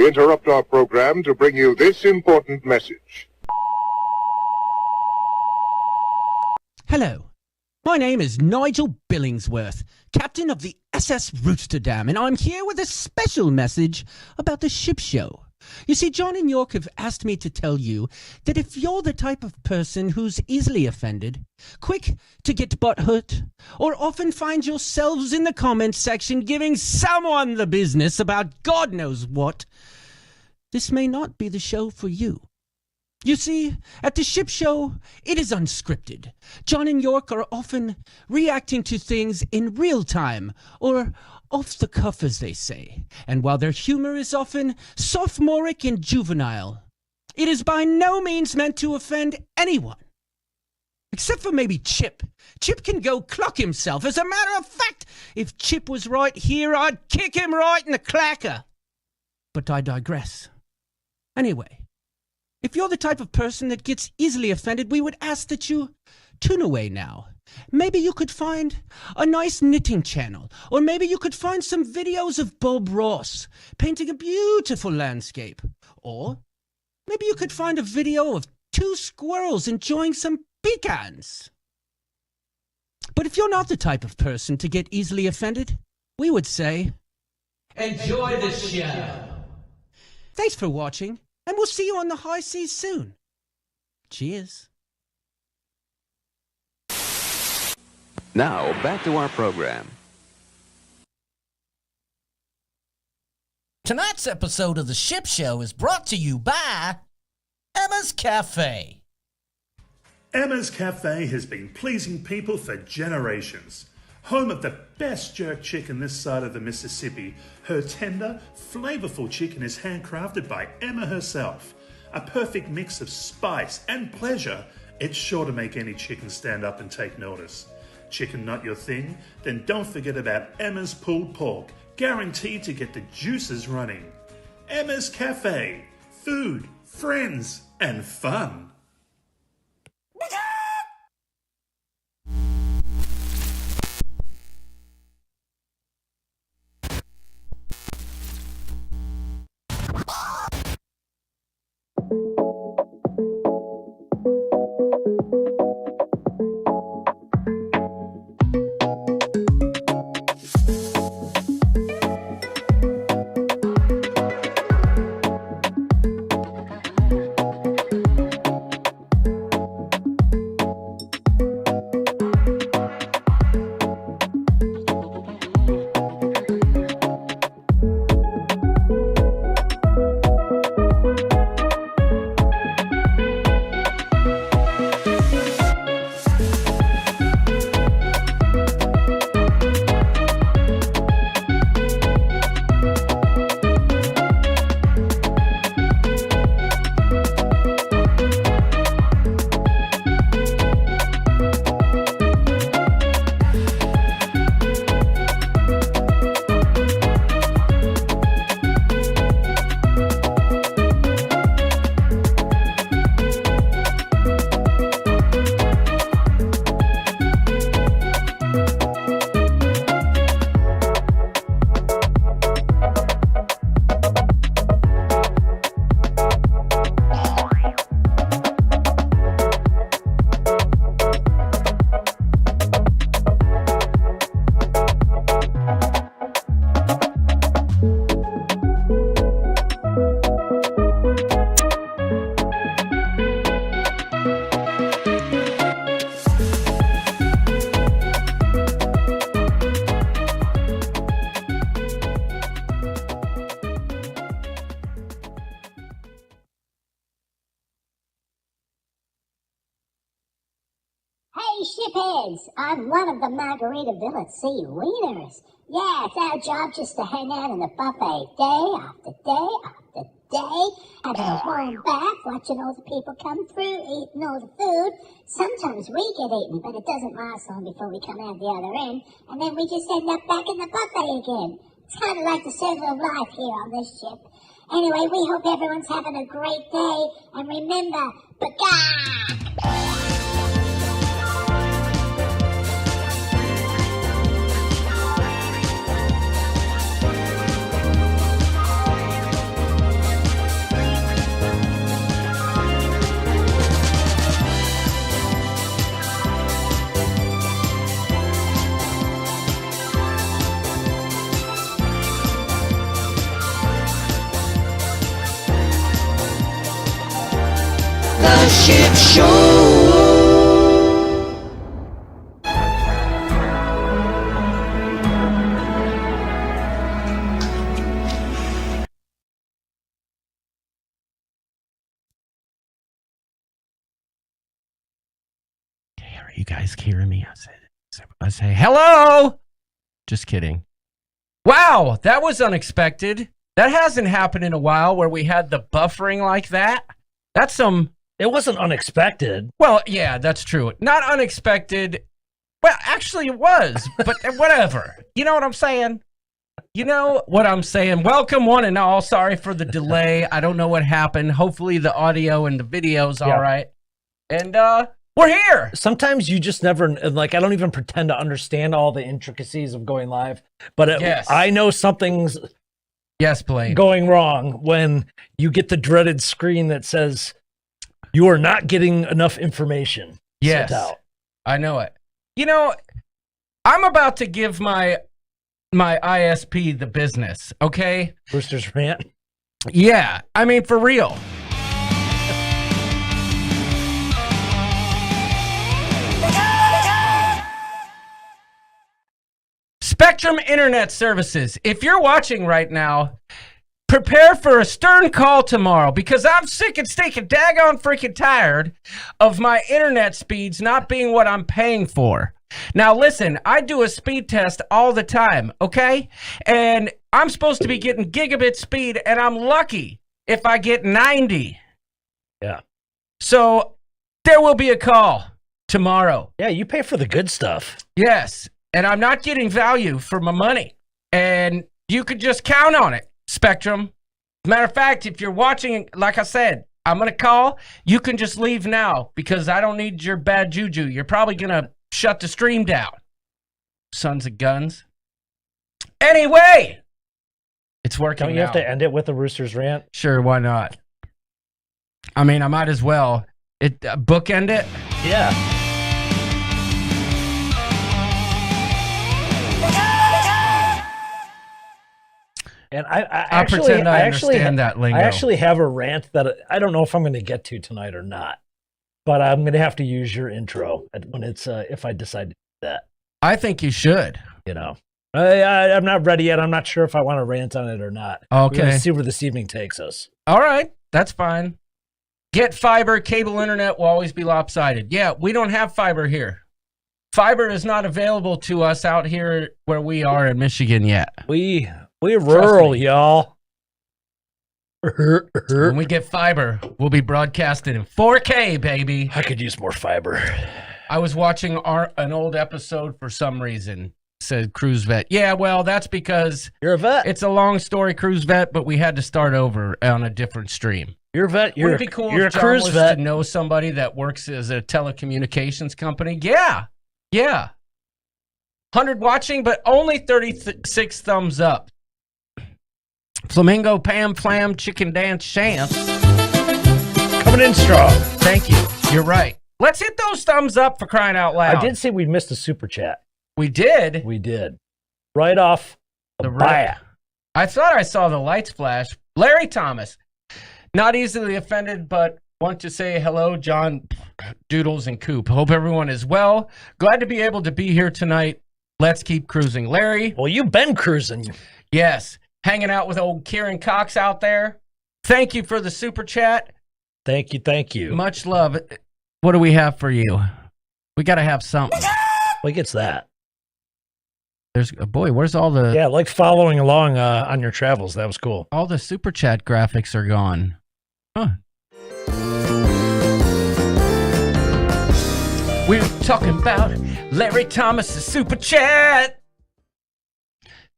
We interrupt our program to bring you this important message. Hello, my name is Nigel Billingsworth, captain of the SS Roosterdam, and I'm here with a special message about the ship show. You see, John and York have asked me to tell you that if you're the type of person who's easily offended, quick to get butthurt, or often find yourselves in the comments section giving someone the business about God knows what, this may not be the show for you. You see, at the ship show, it is unscripted. John and York are often reacting to things in real time, or off the cuff, as they say. And while their humor is often sophomoric and juvenile, it is by no means meant to offend anyone. Except for maybe Chip. Chip can go clock himself. As a matter of fact, if Chip was right here, I'd kick him right in the clacker. But I digress. Anyway, if you're the type of person that gets easily offended, we would ask that you tune away now. Maybe you could find a nice knitting channel, or maybe you could find some videos of Bob Ross painting a beautiful landscape, or maybe you could find a video of 2 squirrels enjoying some pecans. But if you're not the type of person to get easily offended, we would say, enjoy the show. Thanks for watching, and we'll see you on the high seas soon. Cheers. Now, back to our program. Tonight's episode of The Ship Show is brought to you by Emma's Cafe. Emma's Cafe has been pleasing people for generations. Home of the best jerk chicken this side of the Mississippi, her tender, flavorful chicken is handcrafted by Emma herself. A perfect mix of spice and pleasure, it's sure to make any chicken stand up and take notice. Chicken not your thing? Then don't forget about Emma's pulled pork, guaranteed to get the juices running. Emma's Cafe, food, friends, and fun. Hey, shipheads! I'm one of the Margaritaville at Sea Wieners. Yeah, it's our job just to hang out in the buffet day after day after day, having a warm bath, watching all the people come through, eating all the food. Sometimes we get eaten, but it doesn't last long before we come out the other end, and then we just end up back in the buffet again. It's kind of like the circle of life here on this ship. Anyway, we hope everyone's having a great day, and remember, Bagah! Ship Show. Are you guys hearing me? I say hello. Just kidding. Wow, that was unexpected. That hasn't happened in a while where we had the buffering like that. That's some... It wasn't unexpected. Well, yeah, that's true. Not unexpected. Well, actually it was, but whatever. You know what I'm saying? You know what I'm saying? Welcome one and all. Sorry for the delay. I don't know what happened. Hopefully the audio and the video's all right. And we're here. Sometimes you just never, like, I don't even pretend to understand all the intricacies of going live, but I know something's Blaine. going wrong when you get the dreaded screen that says you are not getting enough information sent out. I know it. You know, I'm about to give my ISP the business, okay? Brewster's rant? Yeah, I mean, for real. Spectrum Internet Services. If you're watching right now, prepare for a stern call tomorrow because I'm sick and stinking daggone freaking tired of my internet speeds not being what I'm paying for. Now listen, I do a speed test all the time, okay? And I'm supposed to be getting gigabit speed and I'm lucky if I get 90. Yeah. So there will be a call tomorrow. Yeah, you pay for the good stuff. Yes. And I'm not getting value for my money. And you could just count on it, Spectrum. Matter of fact, if you're watching, like I said, I'm going to call. You can just leave now because I don't need your bad juju. You're probably going to shut the stream down. Sons of guns. Anyway, it's working. Don't you have to end it with a Rooster's rant? Sure, why not? I mean, I might as well. Bookend it? Yeah. And I actually understand that lingo. I actually have a rant that I don't know if I'm going to get to tonight or not, but I'm going to have to use your intro when it's if I decide to do that. I think you should. You know, I'm not ready yet. I'm not sure if I want to rant on it or not. Okay. We're going to see where this evening takes us. All right, that's fine. Get fiber. Cable internet will always be lopsided. Yeah, we don't have fiber here. Fiber is not available to us out here where we are in Michigan yet. We're rural, y'all. When we get fiber, we'll be broadcasting in 4K, baby. I could use more fiber. I was watching an old episode for some reason. Said Cruise Vet. Yeah, well, that's because you're a vet. It's a long story, Cruise Vet, but we had to start over on a different stream. You're a vet. Would it be cool if John was to know somebody that works as a telecommunications company? Yeah. 100 watching, but only 36 thumbs up. Flamingo, Pam, Flam, Chicken Dance, Chance. Coming in strong. Thank you. You're right. Let's hit those thumbs up for crying out loud. I did say we missed a super chat. We did? We did. Right off the bat. I thought I saw the lights flash. Larry Thomas. Not easily offended, but want to say hello, John, Doodles, and Coop. Hope everyone is well. Glad to be able to be here tonight. Let's keep cruising. Larry. Well, you've been cruising. Yes. Hanging out with old Kieran Cox out there. Thank you for the super chat. Thank you. Much love. What do we have for you? We got to have something. What gets that? There's where's all the... Yeah, like following along on your travels. That was cool. All the super chat graphics are gone. Huh. We're talking about Larry Thomas's super chat.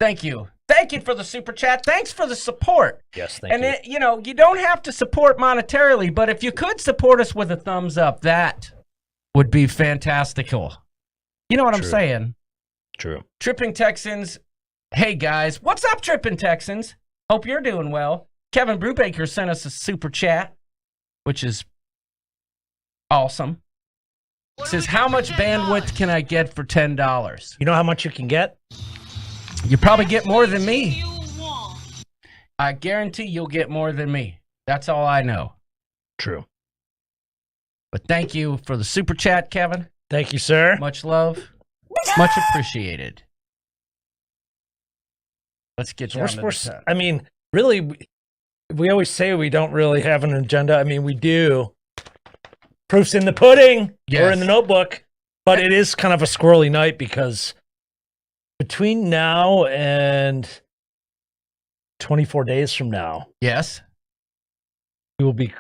Thank you. Thank you for the super chat. Thanks for the support. Yes, thank you. And, you don't have to support monetarily, but if you could support us with a thumbs up, that would be fantastical. You know what I'm saying? True. Tripping Texans. Hey, guys. What's up, Tripping Texans? Hope you're doing well. Kevin Brubaker sent us a super chat, which is awesome. It says, how much bandwidth can I get for $10? You know how much you can get? You probably get more than me. I guarantee you'll get more than me. That's all I know. True. But thank you for the super chat, Kevin. Thank you, sir. Much love. Much appreciated. Let's get down to the I mean, really, we always say we don't really have an agenda. I mean, we do. Proof's in the pudding or in the notebook. But it is kind of a squirrely night because between now and 24 days from now, yes, we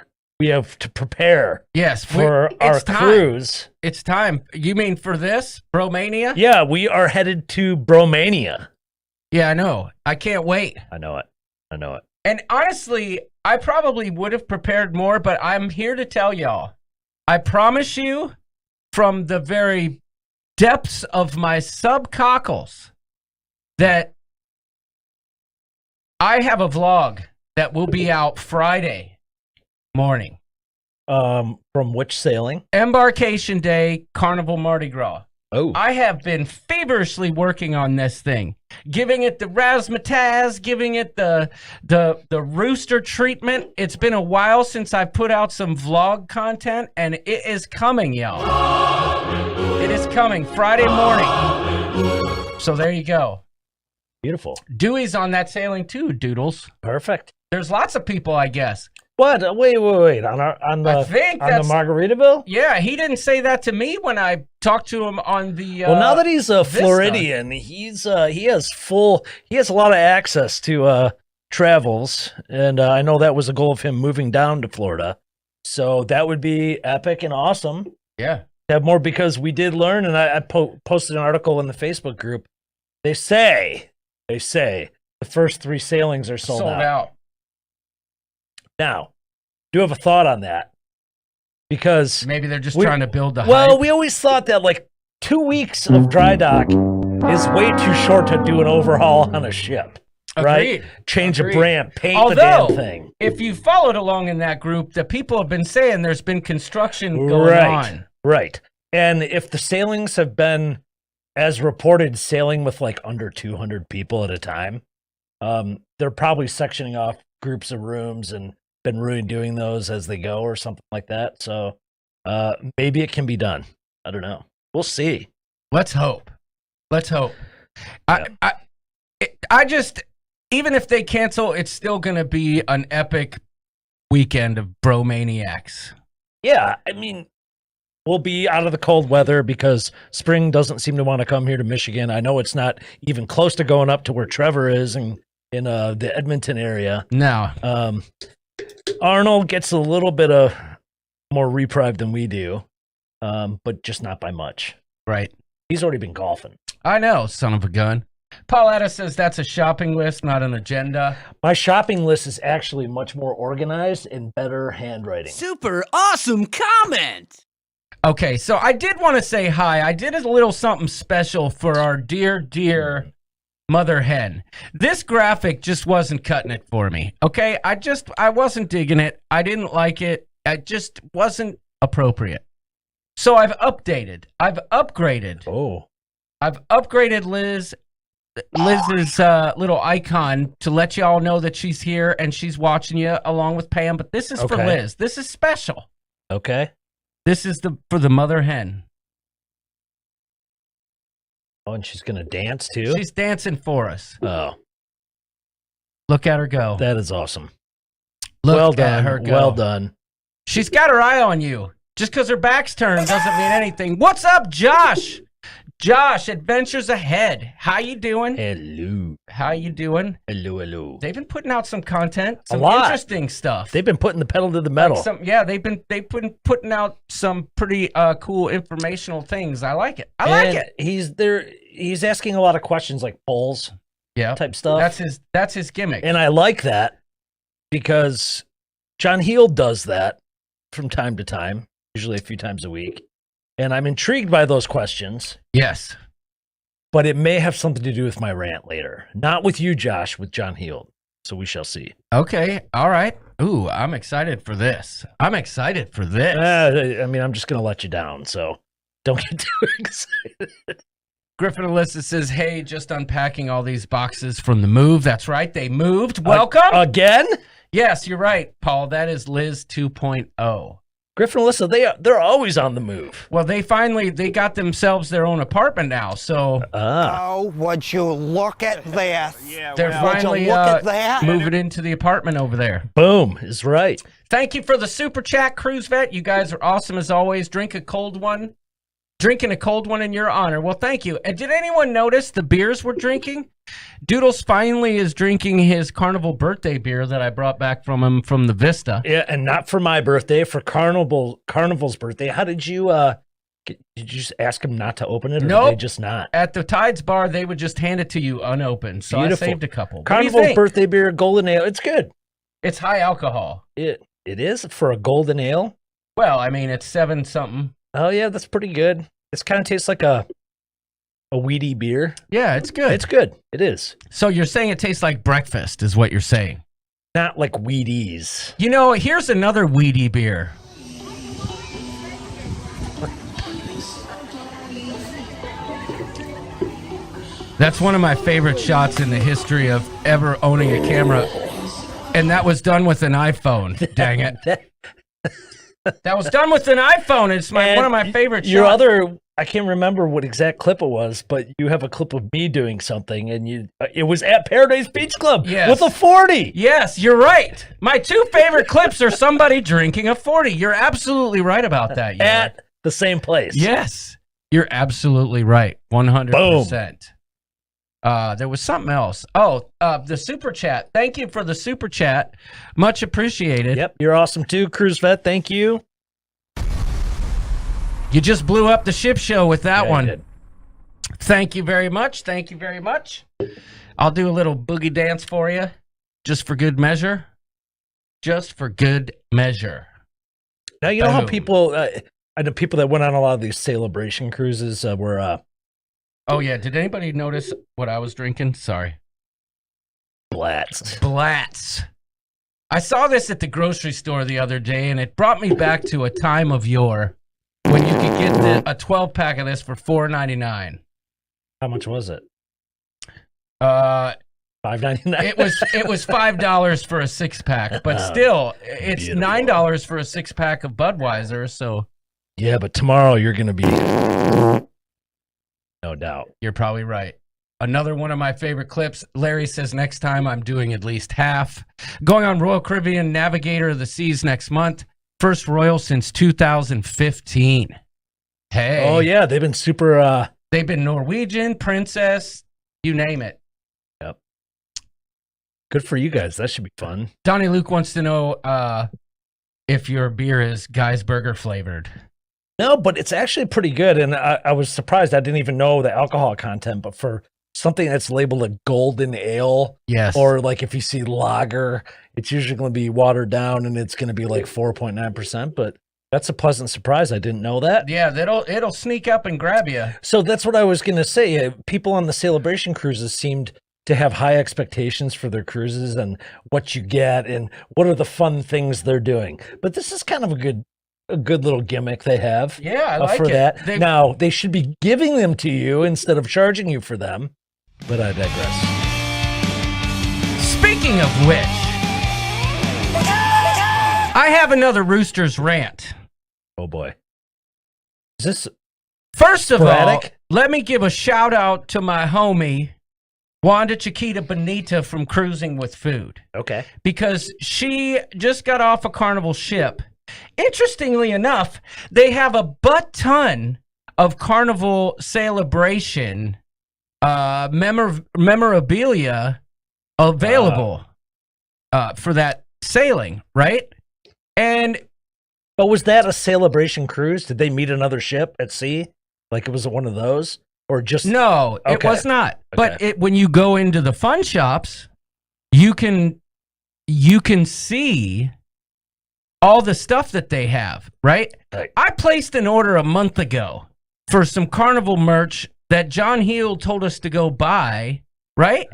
have to prepare for our cruise. It's time. You mean for this? Bromania? Yeah, we are headed to Bromania. Yeah, I know. I can't wait. I know it. And honestly, I probably would have prepared more, but I'm here to tell y'all. I promise you, from the very depths of my subcockles, that I have a vlog that will be out Friday morning. From which sailing? Embarkation Day, Carnival Mardi Gras. Oh. I have been feverishly working on this thing, giving it the razzmatazz, giving it the rooster treatment. It's been a while since I've put out some vlog content, and it is coming, y'all. It is coming Friday morning. So there you go. Beautiful. Dewey's on that sailing too, Doodles. Perfect. There's lots of people, I guess. What? Wait. On the Margaritaville? Yeah, he didn't say that to me when I talked to him on the. Well, now that he's a Floridian, he has a lot of access to travels, and I know that was a goal of him moving down to Florida. So that would be epic and awesome. Yeah, have more, because we did learn, and I posted an article in the Facebook group. They say the first 3 sailings are sold out. Now, do have a thought on that, because maybe they're just trying to build the hype. Well, we always thought that like 2 weeks of dry dock is way too short to do an overhaul on a ship. Right? Change a brand, paint the damn thing. If you followed along in that group, the people have been saying there's been construction going on. Right. And if the sailings have been, as reported, sailing with like under 200 people at a time, they're probably sectioning off groups of rooms and been really doing those as they go or something like that. So maybe it can be done. I don't know. We'll see. Let's hope. Yeah. I just, even if they cancel, it's still going to be an epic weekend of bromaniacs. Yeah, I mean, we'll be out of the cold weather because spring doesn't seem to want to come here to Michigan. I know it's not even close to going up to where Trevor is in the Edmonton area. No. Arnold gets a little bit of more reprieve than we do, but just not by much. Right. He's already been golfing. I know, son of a gun. Pauletta says that's a shopping list, not an agenda. My shopping list is actually much more organized and better handwriting. Super awesome comment! Okay, so I did want to say hi. I did a little something special for our dear mother hen. This graphic just wasn't cutting it for me. Okay, I wasn't digging it. I didn't like it. It just wasn't appropriate. So I've updated. I've upgraded. Oh. I've upgraded Liz's little icon to let you all know that she's here and she's watching you along with Pam. But this is for Liz. This is special. Okay. This is for the mother hen. Oh, and she's gonna dance too? She's dancing for us. Oh. Look at her go. That is awesome. Well done. Her go. Well done. She's got her eye on you. Just because her back's turned doesn't mean anything. What's up, Josh? Josh, Adventures Ahead. How you doing? Hello. How you doing? Hello. They've been putting out some content, some a lot. Interesting stuff. They've been putting the pedal to the metal. They've been putting out some pretty cool informational things. I like it. I like it. He's asking a lot of questions, like polls, type stuff. That's his gimmick. And I like that because John Heald does that from time to time, usually a few times a week. And I'm intrigued by those questions. Yes. But it may have something to do with my rant later. Not with you, Josh, with John Heald. So we shall see. Okay. All right. Ooh, I'm excited for this. I mean, I'm just going to let you down. So don't get too excited. Griffin Alyssa says, hey, just unpacking all these boxes from the move. That's right. They moved. Welcome. Again? Yes, you're right, Paul. That is Liz 2.0. Griffin and Alyssa, they're always on the move. Well, they got themselves their own apartment now, so Oh, would you look at this? they're finally look at that? moving into the apartment over there. Boom is right. Thank you for the super chat, Cruise Vet. You guys are awesome as always. Drinking a cold one in your honor. Well, thank you. And did anyone notice the beers we're drinking? Doodles finally is drinking his Carnival birthday beer that I brought back from him from the Vista. Yeah, and not for my birthday, for Carnival's birthday. How did you did you just ask him not to open it, or Nope. did they just not? At the Tides bar, they would just hand it to you unopened. So Beautiful. I saved a couple. What do you Carnival's think? birthday beer, golden ale. It's good. It's high alcohol. It is for a golden ale. Well, I mean, it's 7 something. Oh yeah, that's pretty good. It kind of tastes like a weedy beer. Yeah, it's good. It's good. It is. So you're saying it tastes like breakfast is what you're saying. Not like Wheaties. You know, here's another weedy beer. That's one of my favorite shots in the history of ever owning a camera. And that was done with an iPhone. Dang it. That was done with an iPhone. It's one of my favorite shots. I can't remember what exact clip it was, but you have a clip of me doing something, and it was at Paradise Beach Club with a 40. Yes, you're right. My 2 favorite clips are somebody drinking a 40. You're absolutely right about that. At the same place. Yes, you're absolutely right. 100%. There was something else. Oh, the super chat. Thank you for the super chat. Much appreciated. Yep, you're awesome too, Cruise Vet. Thank you. You just blew up the ship show with that Yeah, one. I did. Thank you very much. Thank you very much. I'll do a little boogie dance for you, just for good measure. Just for good measure. Now, you know how Boom. people, I know people that went on a lot of these celebration cruises were Oh, yeah. Did anybody notice what I was drinking? Sorry. Blatz. I saw this at the grocery store the other day, and it brought me back to a time of yore when you could get a 12-pack of this for $4.99. How much was it? $5.99. It was $5 for a 6-pack, but still, it's Beautiful. $9 for a 6-pack of Budweiser. So Yeah, but tomorrow you're going to be, no doubt. you're probably right. Another one of my favorite clips. Larry says next time I'm doing at least half. Going on Royal Caribbean Navigator of the Seas next month. First Royal since 2015. Hey. Oh yeah, they've been super. They've been Norwegian, Princess, you name it. Yep. Good for you guys. That should be fun. Donnie Luke wants to know if your beer is Guy's Burger flavored. No, but it's actually pretty good, and I was surprised. I didn't even know the alcohol content, but for something that's labeled a golden ale, Yes. or like if you see lager, it's usually going to be watered down, and it's going to be like 4.9%. But that's a pleasant surprise. I didn't know that. Yeah, it'll sneak up and grab you. So that's what I was going to say. People on the celebration cruises seemed to have high expectations for their cruises and what you get and what are the fun things they're doing. But this is kind of a good little gimmick they have. Yeah, I like for it. that. Now they should be giving them to you instead of charging you for them. But I digress. Speaking of which, I have another Roosters rant. Oh boy. Is this First of sporadic? all, let me give a shout out to my homie, Wanda Chiquita Bonita from Cruising with Food, okay? because she just got off a Carnival ship. Interestingly enough, they have a butt ton of Carnival celebration memorabilia available for that sailing, right? And But was that a celebration cruise? Did they meet another ship at sea? Like it was one of those? Or just no, it Okay. was not. But Okay. when you go into the fun shops, you can see all the stuff that they have, right? Right. I placed an order a month ago for some Carnival merch that John Heel told us to go buy, right?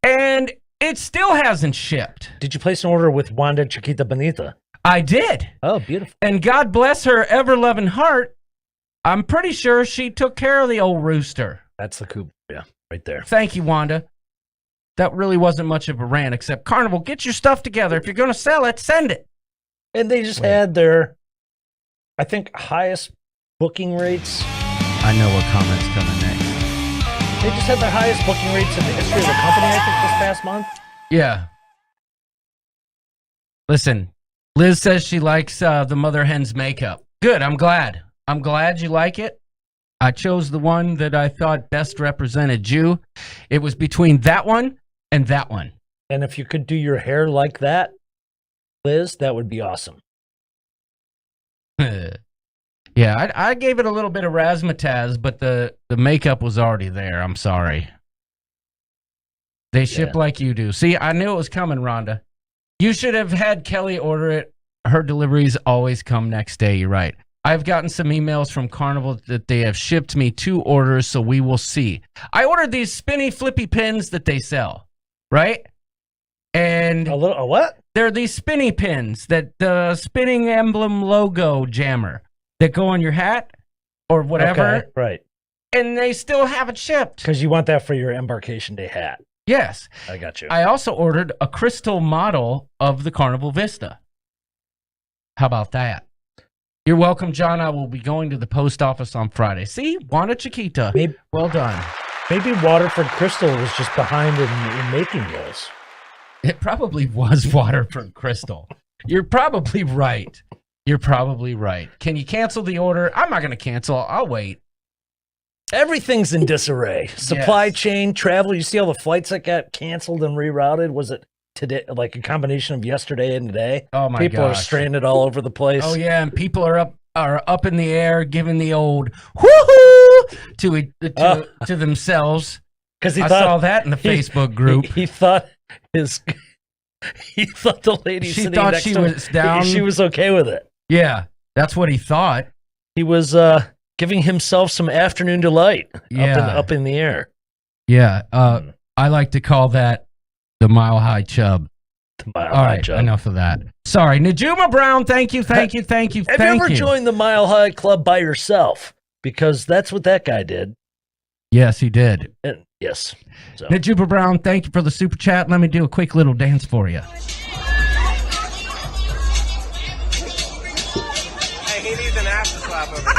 And it still hasn't shipped. Did you place an order with Wanda Chiquita Bonita? I did. Oh, beautiful. And God bless her ever-loving heart, I'm pretty sure she took care of the old rooster. That's the coup. Yeah, right there. Thank you, Wanda. That really wasn't much of a rant, except Carnival, get your stuff together. If you're going to sell it, send it. And they just had their I think highest booking rates. I know what comment's coming next. They just had the highest booking rates in the history of the company, I think, this past month. Yeah. Listen, Liz says she likes the mother hen's makeup. Good, I'm glad. I'm glad you like it. I chose the one that I thought best represented you. It was between that one and that one. And if you could do your hair like that, Liz, that would be awesome. Yeah, I gave it a little bit of razzmatazz, but the makeup was already there. I'm sorry. They ship like you do. See, I knew it was coming, Rhonda. You should have had Kelly order it. Her deliveries always come next day. You're right. I've gotten some emails from Carnival that they have shipped me 2 orders, so we will see. I ordered these spinny flippy pins that they sell, right? And a what? They're these spinny pins, that the spinning emblem logo jammer that go on your hat or whatever. Okay, right. And they still haven't shipped. Because you want that for your Embarkation Day hat. Yes. I got you. I also ordered a crystal model of the Carnival Vista. How about that? You're welcome, John. I will be going to the post office on Friday. See? Wanda Chiquita. Maybe, well done. Maybe Waterford Crystal was just behind in making those. It probably was Waterford Crystal. You're probably right. You're probably right. Can you cancel the order? I'm not going to cancel. I'll wait. Everything's in disarray. Supply chain, travel. You see all the flights that got canceled and rerouted? Was it today, like a combination of yesterday and today? Oh my People are gosh. stranded all over the place. Oh yeah, and people are up in the air giving the old woohoo to themselves. Because I saw that in the Facebook group. He thought the lady she sitting thought next she to him, was down. She was okay with it. Yeah, that's what he thought. He was giving himself some afternoon delight up in the air. Yeah, I like to call that the mile high chub. All right, enough of that. Sorry, Najuma Brown. Thank you. Have you ever joined the Mile High Club by yourself? Because that's what that guy did. Yes, he did. And, yes. So. Najuma Brown, thank you for the super chat. Let me do a quick little dance for you. Hey, he needs an ass to slap over.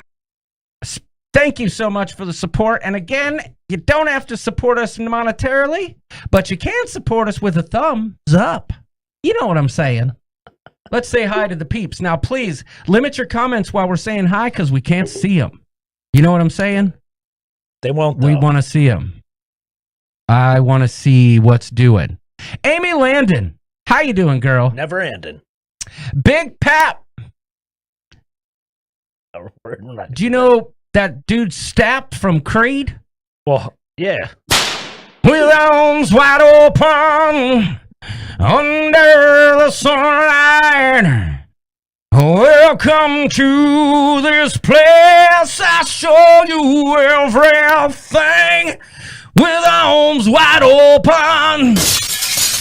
Thank you so much for the support. And again, you don't have to support us monetarily, but you can support us with a thumbs up. You know what I'm saying. Let's say hi to the peeps. Now, please limit your comments while we're saying hi because we can't see them. You know what I'm saying? They won't, though. We want to see them. I want to see what's doing. Amy Landon, how you doing, girl? Never ending. Big Pap. Do you know that dude Stapp from Creed? Well, yeah. With arms wide open under the sunlight. Welcome to this place. I show you everything with arms wide open.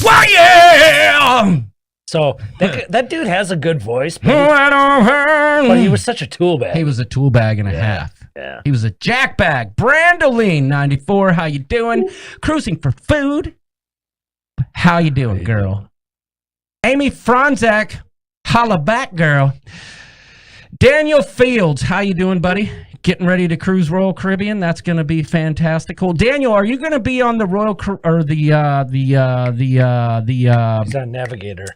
Why, yeah! So that dude has a good voice, but he was such a tool bag. He was a tool bag and a half. Yeah. He was a jack bag. Brandoline 94, how you doing? Cruising for food. How you doing, girl? Amy Franzak, holla back, girl. Daniel Fields, how you doing, buddy? Getting ready to cruise Royal Caribbean. That's going to be fantastical. Daniel, are you going to be on the Royal or He's on Navigator.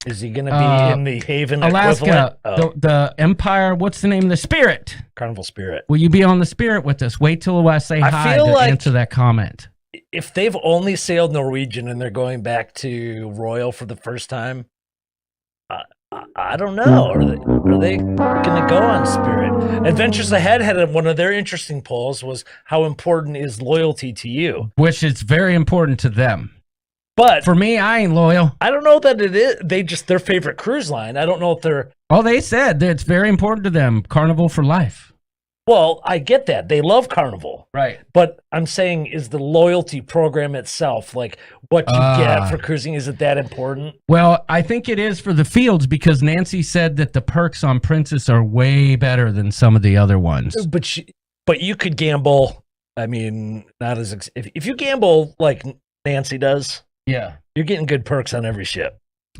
Is he going to be in the Haven Alaska, equivalent? the Empire, what's the name of the Spirit? Carnival Spirit. Will you be on the Spirit with us? Wait till I say hi to answer that comment. If they've only sailed Norwegian and they're going back to Royal for the first time, I don't know. Are they going to go on Spirit? Adventures Ahead had one of their interesting polls was how important is loyalty to you? Which is very important to them. But for me, I ain't loyal. I don't know that it is. They just their favorite cruise line. I don't know if they're. Oh, they said that it's very important to them. Carnival for life. Well, I get that. They love Carnival. Right. But I'm saying, is the loyalty program itself, like what you get for cruising, is it that important? Well, I think it is for the Fields because Nancy said that the perks on Princess are way better than some of the other ones. But you could gamble. I mean, not as if you gamble like Nancy does. Yeah. You're getting good perks on every ship.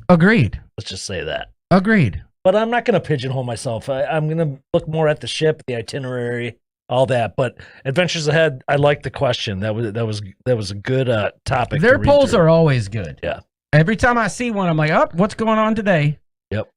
Agreed. Let's just say that. Agreed. But I'm not going to pigeonhole myself. I'm going to look more at the ship, the itinerary, all that. But Adventures Ahead, I like the question. That was a good topic. Their polls are always good. Yeah. Every time I see one, I'm like, oh, what's going on today? Yep.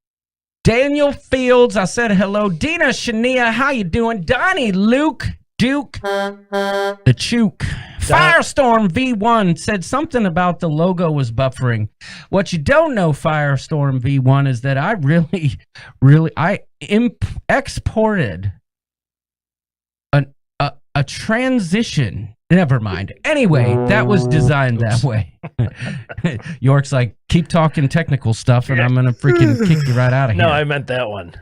Daniel Fields, I said hello. Dina Shania, how you doing? Donnie, Luke, Duke, the Chook. Firestorm V1 said something about the logo was buffering. What you don't know, Firestorm V1, is that I exported a transition. Never mind. Anyway, that was designed that way. York's like, keep talking technical stuff and I'm going to freaking kick you right out of here. No, I meant that one.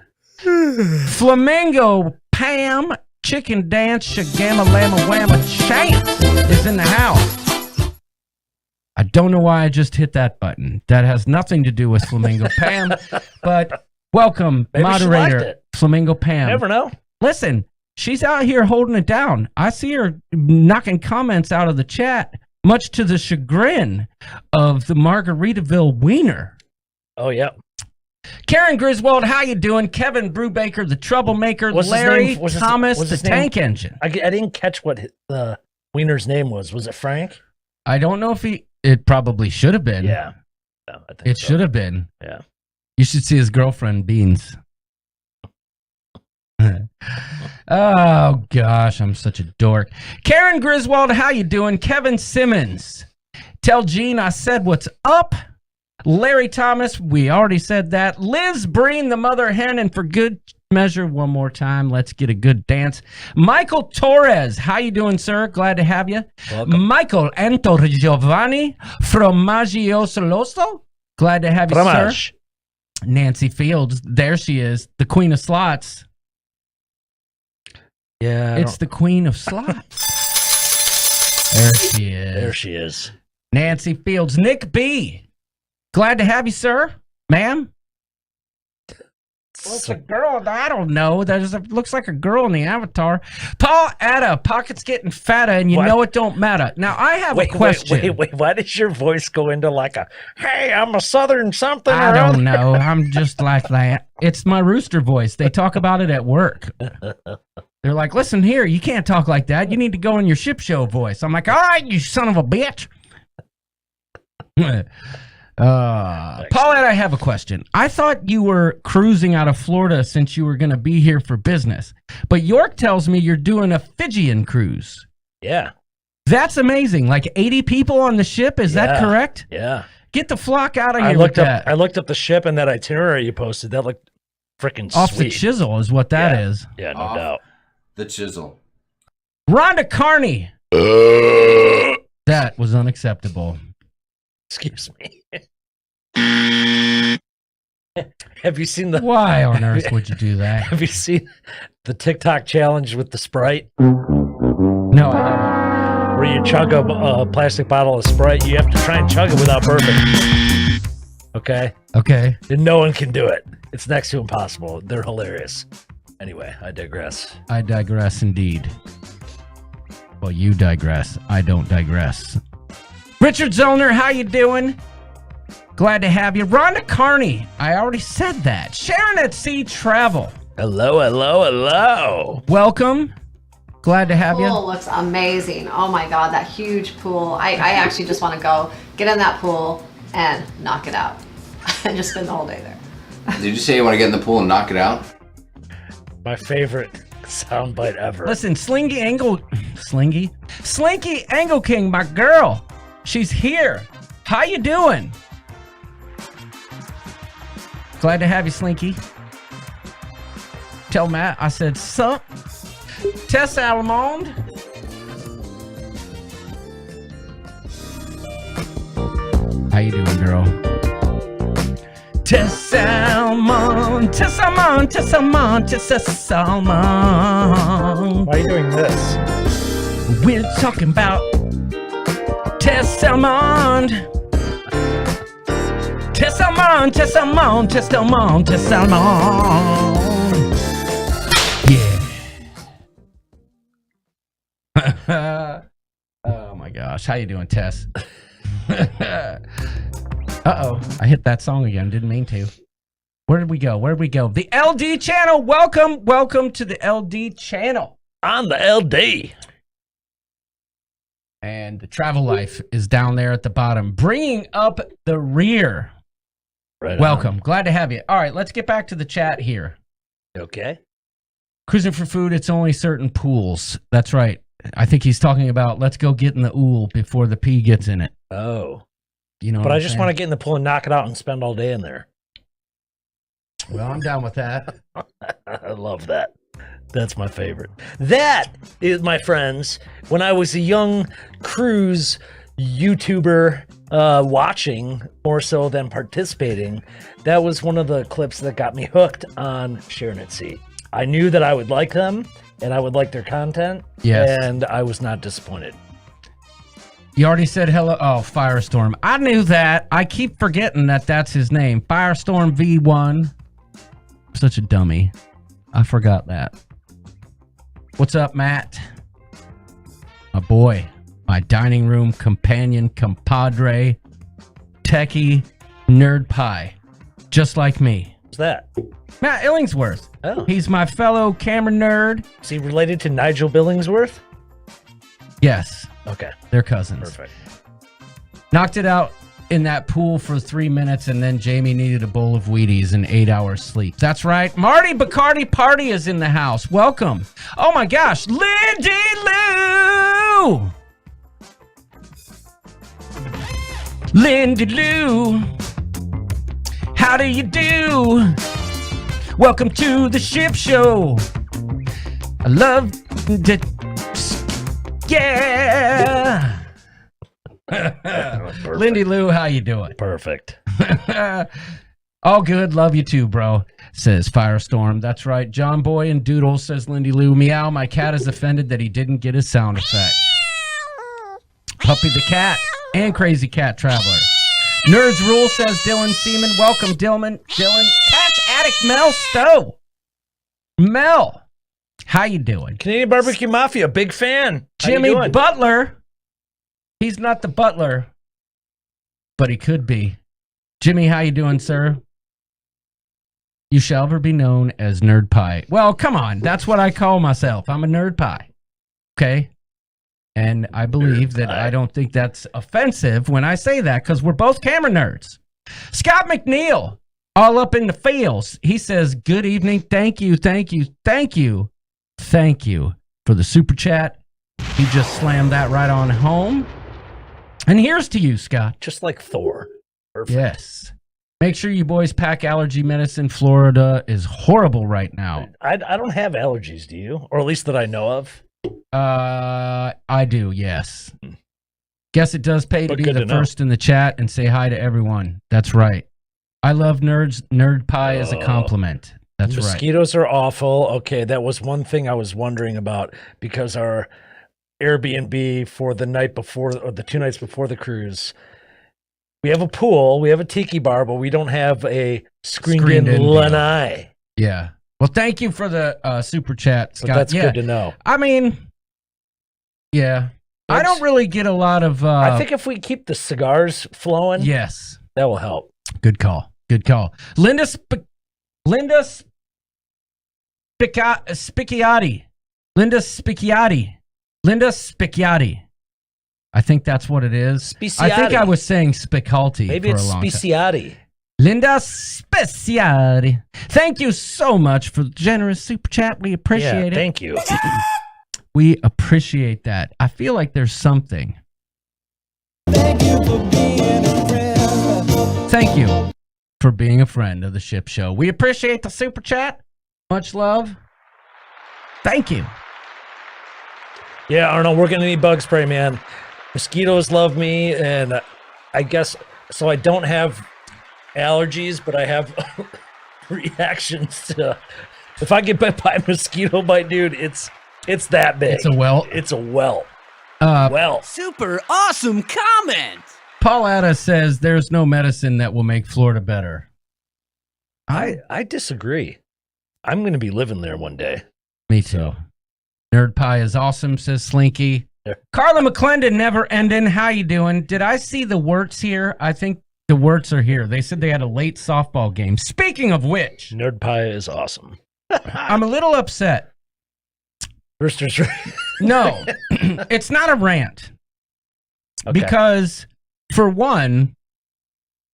Flamingo Pam Chicken Dance Shagama Lama Whamma Chance is in the house. I don't know why I just hit that button. That has nothing to do with Flamingo Pam, but welcome, Maybe moderator Flamingo Pam. Never know. Listen, she's out here holding it down. I see her knocking comments out of the chat, much to the chagrin of the Margaritaville wiener. Oh, yeah. Karen Griswold, how you doing? Kevin Brubaker, the troublemaker. Larry Thomas, the tank engine. I didn't catch what the wiener's name was. Was it Frank? I don't know if it probably should have been. Yeah. No, I think it should have been. Yeah. You should see his girlfriend, Beans. Oh, gosh, I'm such a dork. Karen Griswold, how you doing? Kevin Simmons. Tell Gene I said what's up. Larry Thomas, we already said that. Liz Breen, the mother hen, and for good measure, one more time, let's get a good dance. Michael Torres, how you doing, sir? Glad to have you. Welcome. Michael Anto Giovanni from Maggio Solosto. Glad to have you, Fromage. sir. Nancy Fields, there she is, the queen of slots. Yeah. It's the queen of slots. There she is. There she is. Nancy Fields. Nick B. Glad to have you, sir. Ma'am. What's a girl? I don't know. Looks like a girl in the avatar. Paul Atta, pockets getting fatter, and you know it don't matter. Now, I have a question. Wait. Why does your voice go into like a, hey, I'm a southern something? I don't know. I'm just like that. It's my rooster voice. They talk about it at work. They're like, listen here, you can't talk like that. You need to go in your ship show voice. I'm like, all right, you son of a bitch. Paulette, I have a question. I thought you were cruising out of Florida since you were going to be here for business. But York tells me you're doing a Fijian cruise. Yeah. That's amazing. Like 80 people on the ship. Is that correct? Yeah. Get the flock out of here I looked up the ship and that itinerary you posted. That looked freaking off sweet. the chisel is what that is. Yeah, no doubt. The chisel. Rhonda Carney. That was unacceptable. Excuse me. Have you seen the? Why on earth would you do that? Have you seen the TikTok challenge with the Sprite? No, I haven't. Where you chug a plastic bottle of Sprite, you have to try and chug it without burping. Okay. Okay. And no one can do it. It's next to impossible. They're hilarious. Anyway, I digress. I digress indeed. Well, you digress. I don't digress. Richard Zollner, how you doing? Glad to have you. Rhonda Carney, I already said that. Sharon at Sea Travel. Hello. Welcome. Glad to have you. Pool looks amazing. Oh my God, that huge pool. I actually just want to go get in that pool and knock it out and just spend the whole day there. Did you say you want to get in the pool and knock it out? My favorite soundbite ever. Listen, Slinky Angle King, my girl. She's here. How you doing? Glad to have you, Slinky. Tell Matt I said sup. Tess Almond. How you doing, girl? Tess Salmon. Why are you doing this? We're talking about Tess Salmon. Tess Salmon. Yeah. Oh my gosh. How you doing, Tess? Uh-oh. I hit that song again. Didn't mean to. Where did we go? The LD channel. Welcome to the LD channel. On the LD. And the travel life is down there at the bottom, bringing up the rear. Right. Welcome. Glad to have you. All right, let's get back to the chat here. Okay. Cruising for food, it's only certain pools. That's right. I think he's talking about let's go get in the ool before the pee gets in it. Oh. You know, but I just want to get in the pool and knock it out and spend all day in there. Well, I'm down with that. I love that. That's my favorite. That is, my friends, when I was a young cruise YouTuber watching more so than participating, that was one of the clips that got me hooked on Sharon at Sea. I knew that I would like them and I would like their content. Yes. And I was not disappointed. You already said hello. Oh, Firestorm. I knew that. I keep forgetting that that's his name. Firestorm V1. Such a dummy. I forgot that. What's up, Matt? My boy. My dining room companion, compadre, techie, nerd pie. Just like me. What's that? Matt Illingsworth. Oh. He's my fellow camera nerd. Is he related to Nigel Billingsworth? Yes. Okay. They're cousins. Perfect. Knocked it out in that pool for 3 minutes, and then Jamie needed a bowl of Wheaties and 8 hours sleep. That's right. Marty Bacardi Party is in the house. Welcome. Oh my gosh. Lindy Lou. Lindy Lou. How do you do? Welcome to the ship show. I love the... Yeah. Lindy Lou, how you doing? Perfect. All good. Love you too, bro. Says Firestorm. That's right. John Boy and Doodle, says Lindy Lou. Meow, my cat is offended that he didn't get his sound effect. Puppy the cat and Crazy Cat Traveler. Nerds Rule, says Dylan Seaman. Welcome, Dylan. Catch Addict Mel Stowe. Mel, how you doing? Canadian Barbecue Mafia, big fan. Jimmy Butler. He's not the butler, but he could be. Jimmy, how you doing, sir? You shall ever be known as Nerd Pie. Well, come on. That's what I call myself. I'm a Nerd Pie. Okay? And I believe that I don't think that's offensive when I say that because we're both camera nerds. Scott McNeil, all up in the fields. He says, good evening. Thank you for the super chat. He just slammed that right on home. And here's to you, Scott. Just like Thor. Perfect. Yes. Make sure you boys pack allergy medicine. Florida is horrible right now. I don't have allergies, do you? Or at least that I know of. I do, yes. Guess it does pay to be the first in the chat and say hi to everyone. That's right. I love nerds. Nerd pie is a compliment. That's right. Mosquitoes are awful. Okay, that was one thing I was wondering about because our Airbnb for the night before or the 2 nights before the cruise, we have a pool, we have a tiki bar, but we don't have a screened-in lanai. Yeah. Well, thank you for the super chat, Scott. But that's good to know. I mean, yeah. I don't really get a lot of... I think if we keep the cigars flowing, yes, that will help. Good call. Linda Spicchiotti. I think that's what it is. Speciati. I think I was saying Spicalti. Maybe it's Speciati. Linda Speciati. Thank you so much for the generous super chat. We appreciate it. Thank you. We appreciate that. I feel like there's something. Thank you for being a friend. Thank you for being a friend of the Ship Show. We appreciate the super chat. Much love. Thank you. Yeah, Arnold, we're gonna need bug spray, man. Mosquitoes love me, and I guess so. I don't have allergies, but I have reactions to. If I get bit by a mosquito bite, dude, it's that big. It's a welt. It's a welt. Super awesome comment. Paul Atta says there's no medicine that will make Florida better. I disagree. I'm going to be living there one day. Me too. Nerd Pie is awesome, says Slinky. Yeah. Carla McClendon, never ending. How you doing? Did I see the words here? I think The Wirtz are here. They said they had a late softball game. Speaking of which, Nerd Pie is awesome. I'm a little upset. Roosters. No, it's not a rant. Okay. Because, for one,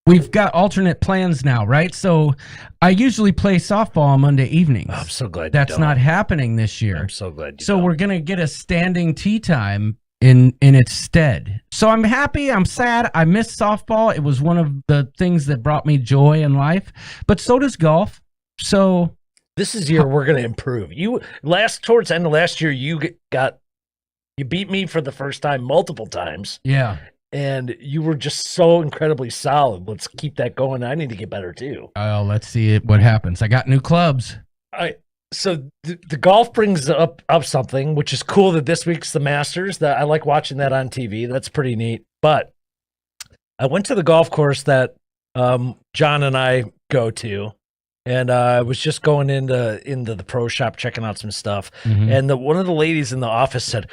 we've got alternate plans now, right? So I usually play softball on Monday evenings. I'm so glad that's not happening this year. I'm so glad you So don't. we're going to get a standing tea time in its stead. So I'm happy. I'm sad. I miss softball. It was one of the things that brought me joy in life. But so does golf. So this is year we're going to improve. Towards the end of last year, you beat me for the first time multiple times. Yeah. And you were just so incredibly solid. Let's keep that going. I need to get better too. Oh, let's see what happens. I got new clubs. So the golf brings up something, which is cool that this week's the Masters. That I like watching that on TV. That's pretty neat. But I went to the golf course that John and I go to, and I was just going into the pro shop checking out some stuff. Mm-hmm. And one of the ladies in the office said,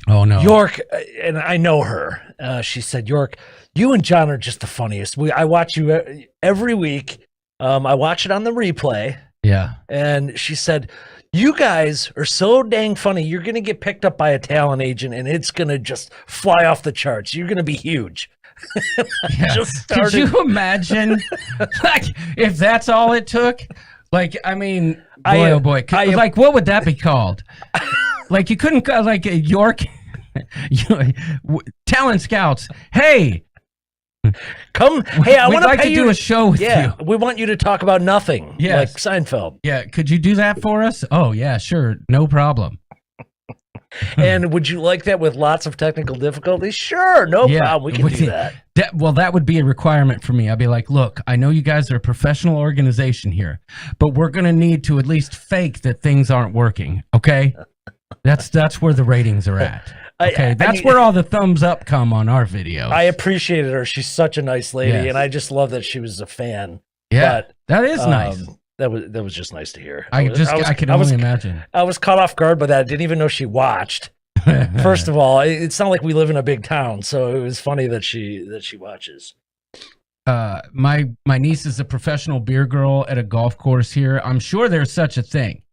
"Oh no, York," and I know her. She said, "York, you and John are just the funniest. I watch you every week. I watch it on the replay." Yeah. And she said, "You guys are so dang funny. You're going to get picked up by a talent agent, and it's going to just fly off the charts. You're going to be huge." Yeah. Could you imagine, like, if that's all it took? Like, I mean, boy, oh boy. Like, what would that be called? Like, you couldn't, like, York, talent scouts. Hey, come. Hey, I want like to do a show with you. We want you to talk about nothing. Yes. Like Seinfeld. Yeah. Could you do that for us? Oh, yeah, sure. No problem. And would you like that with lots of technical difficulties? Sure. No problem. We can do that. That would be a requirement for me. I'd be like, look, I know you guys are a professional organization here, but we're going to need to at least fake that things aren't working. Okay. That's where the ratings are at. Okay, that's where all the thumbs up come on our videos. I appreciated her. She's such a nice lady, Yes. and I just love that she was a fan. Yeah, but, that is nice. That was just nice to hear. I could only imagine. I was caught off guard by that. I didn't even know she watched. First of all, it's not like we live in a big town, so it was funny that she watches. My niece is a professional beer girl at a golf course here. I'm sure there's such a thing.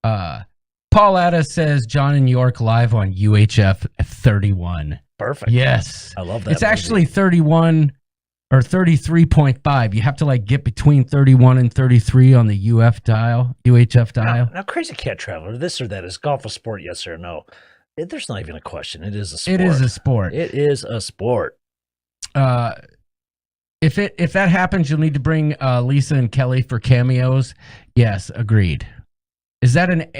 Paul Atta says John and York live on UHF 31. Perfect. Yes. I love that. It's actually 31 or 33.5. You have to like get between 31 and 33 on the UHF dial. Now, Crazy Cat Traveler, this or that, is golf a sport, yes or no? There's not even a question. It is a sport. It is a sport. It is a sport. If that happens, you'll need to bring Lisa and Kelly for cameos. Yes, agreed. Is that an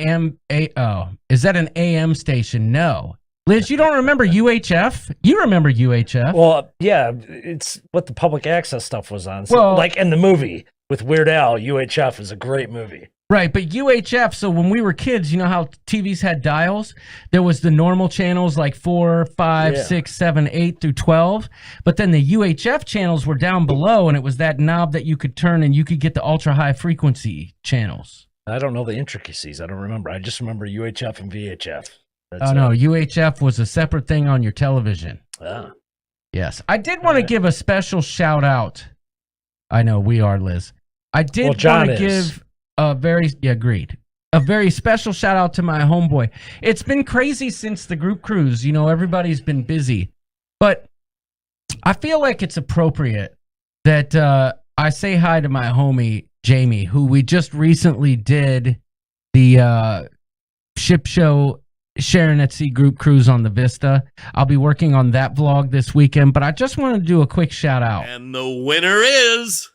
AM station? No. Liz, you don't remember UHF? You remember UHF? Well, yeah, it's what the public access stuff was on. So, Well- like in the movie with Weird Al, UHF is a great movie. Right, but UHF, so when we were kids, you know how TVs had dials? There was the normal channels like 4, 5, 6, 7, 8 through 12. But then the UHF channels were down below, and it was that knob that you could turn, and you could get the ultra-high frequency channels. I don't know the intricacies. I don't remember. I just remember UHF and VHF. That's No, UHF was a separate thing on your television. Ah. Yes. I did want to give a special shout out. I know, we are, Liz. I did want to give a very special shout out to my homeboy. It's been crazy since the group cruise. You know, everybody's been busy. But I feel like it's appropriate that I say hi to my homie, Jamie, who we just recently did the ship show Sharon at Sea group cruise on the Vista. I'll be working on that vlog this weekend, but I just want to do a quick shout out. And the winner is...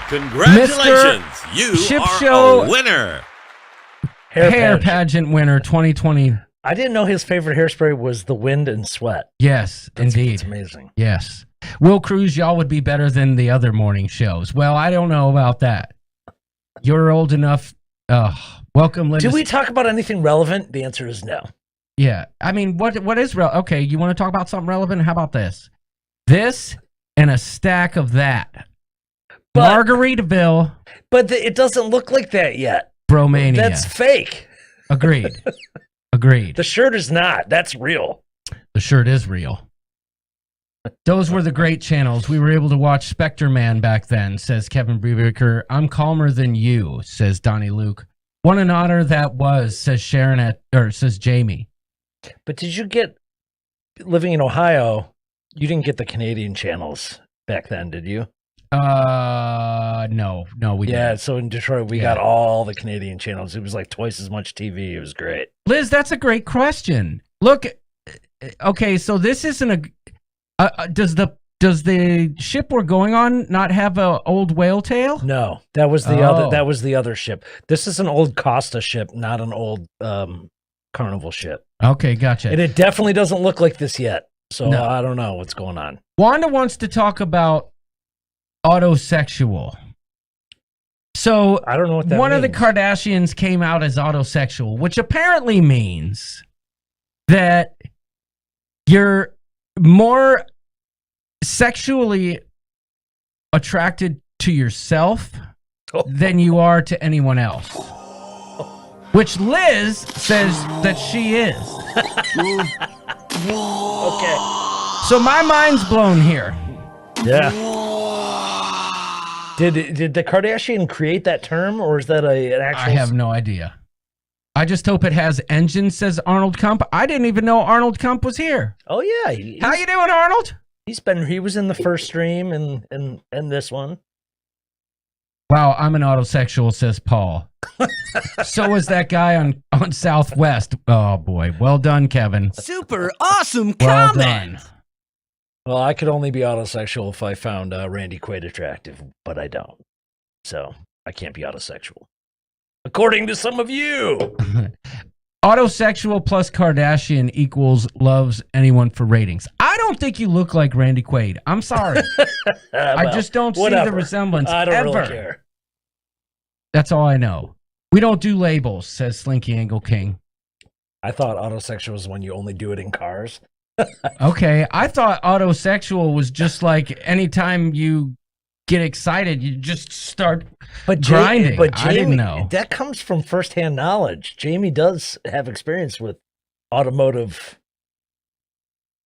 Congratulations! You Ship are Show a winner. Hair pageant winner 2020. I didn't know his favorite hairspray was The Wind and Sweat. Yes, indeed. That's amazing. Yes. Will Cruz, y'all would be better than the other morning shows. Well, I don't know about that. You're old enough. Welcome, Linda. Did we talk about anything relevant? The answer is no. Yeah. I mean, what is real? Okay, you want to talk about something relevant? How about this? This and a stack of that. Margaritaville. But it doesn't look like that yet. Bromania. That's fake. Agreed. Agreed. The shirt is not. That's real. The shirt is real. Those were the great channels. We were able to watch Spectre Man back then, says Kevin Brebaker. I'm calmer than you, says Donnie Luke. What an honor that was, says says Jamie. But did you get, living in Ohio, you didn't get the Canadian channels back then, did you? No, we didn't. Yeah, so in Detroit, we got all the Canadian channels. It was like twice as much TV. It was great. Liz, that's a great question. Look, okay, so this isn't does the ship we're going on not have a old whale tail? No, that was the other. That was the other ship. This is an old Costa ship, not an old Carnival ship. Okay, gotcha. And it definitely doesn't look like this yet. So No. I don't know what's going on. Wanda wants to talk about autosexual. So I don't know what that one of the means. Kardashians came out as autosexual, which apparently means that you're more sexually attracted to yourself than you are to anyone else. Which Liz says that she is. Okay. So my mind's blown here. Yeah. Did the Kardashian create that term, or is that an actual? I have no idea. I just hope it has engines, says Arnold Kump. I didn't even know Arnold Kump was here. Oh yeah. How you doing, Arnold? He was in the first stream and this one. Wow, I'm an autosexual, says Paul. So was that guy on Southwest. Oh boy. Well done, Kevin. Super awesome Well comment. done. Well, I could only be autosexual if I found Randy Quaid attractive, but I don't. So I can't be autosexual. According to some of you. Autosexual plus Kardashian equals loves anyone for ratings. I don't think you look like Randy Quaid. I'm sorry. I just don't see the resemblance I don't ever. really care. That's all I know. We don't do labels, says Slinky Angle King. I thought autosexual was when you only do it in cars. Okay, I thought autosexual was just like anytime you get excited, you just start grinding. But Jamie, I didn't know. That comes from firsthand knowledge. Jamie does have experience with automotive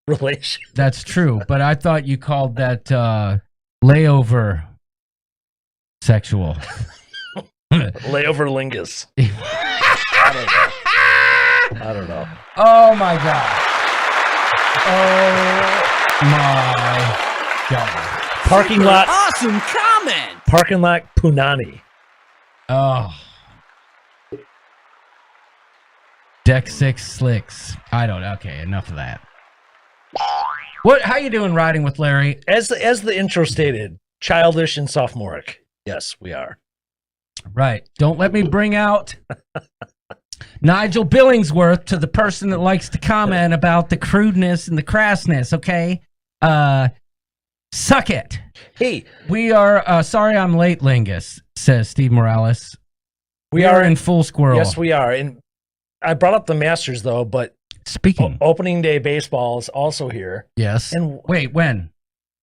relations. That's true, but I thought you called that layover sexual. Layover lingus. I don't know. Oh my God. Oh my God. Parking lot. Awesome comment. Parking lot punani. Oh. Deck 6 slicks. I don't. Okay, enough of that. What? How you doing riding with Larry? As the intro stated, childish and sophomoric. Yes, we are. Right. Don't let me bring out Nigel Billingsworth to the person that likes to comment about the crudeness and the crassness, okay? Suck it. Hey. We are, sorry I'm late, Lingus, says Steve Morales. We are in full squirrel. Yes, we are. And I brought up the Masters, though, but speaking. Opening day baseball is also here. Yes. And wait, when?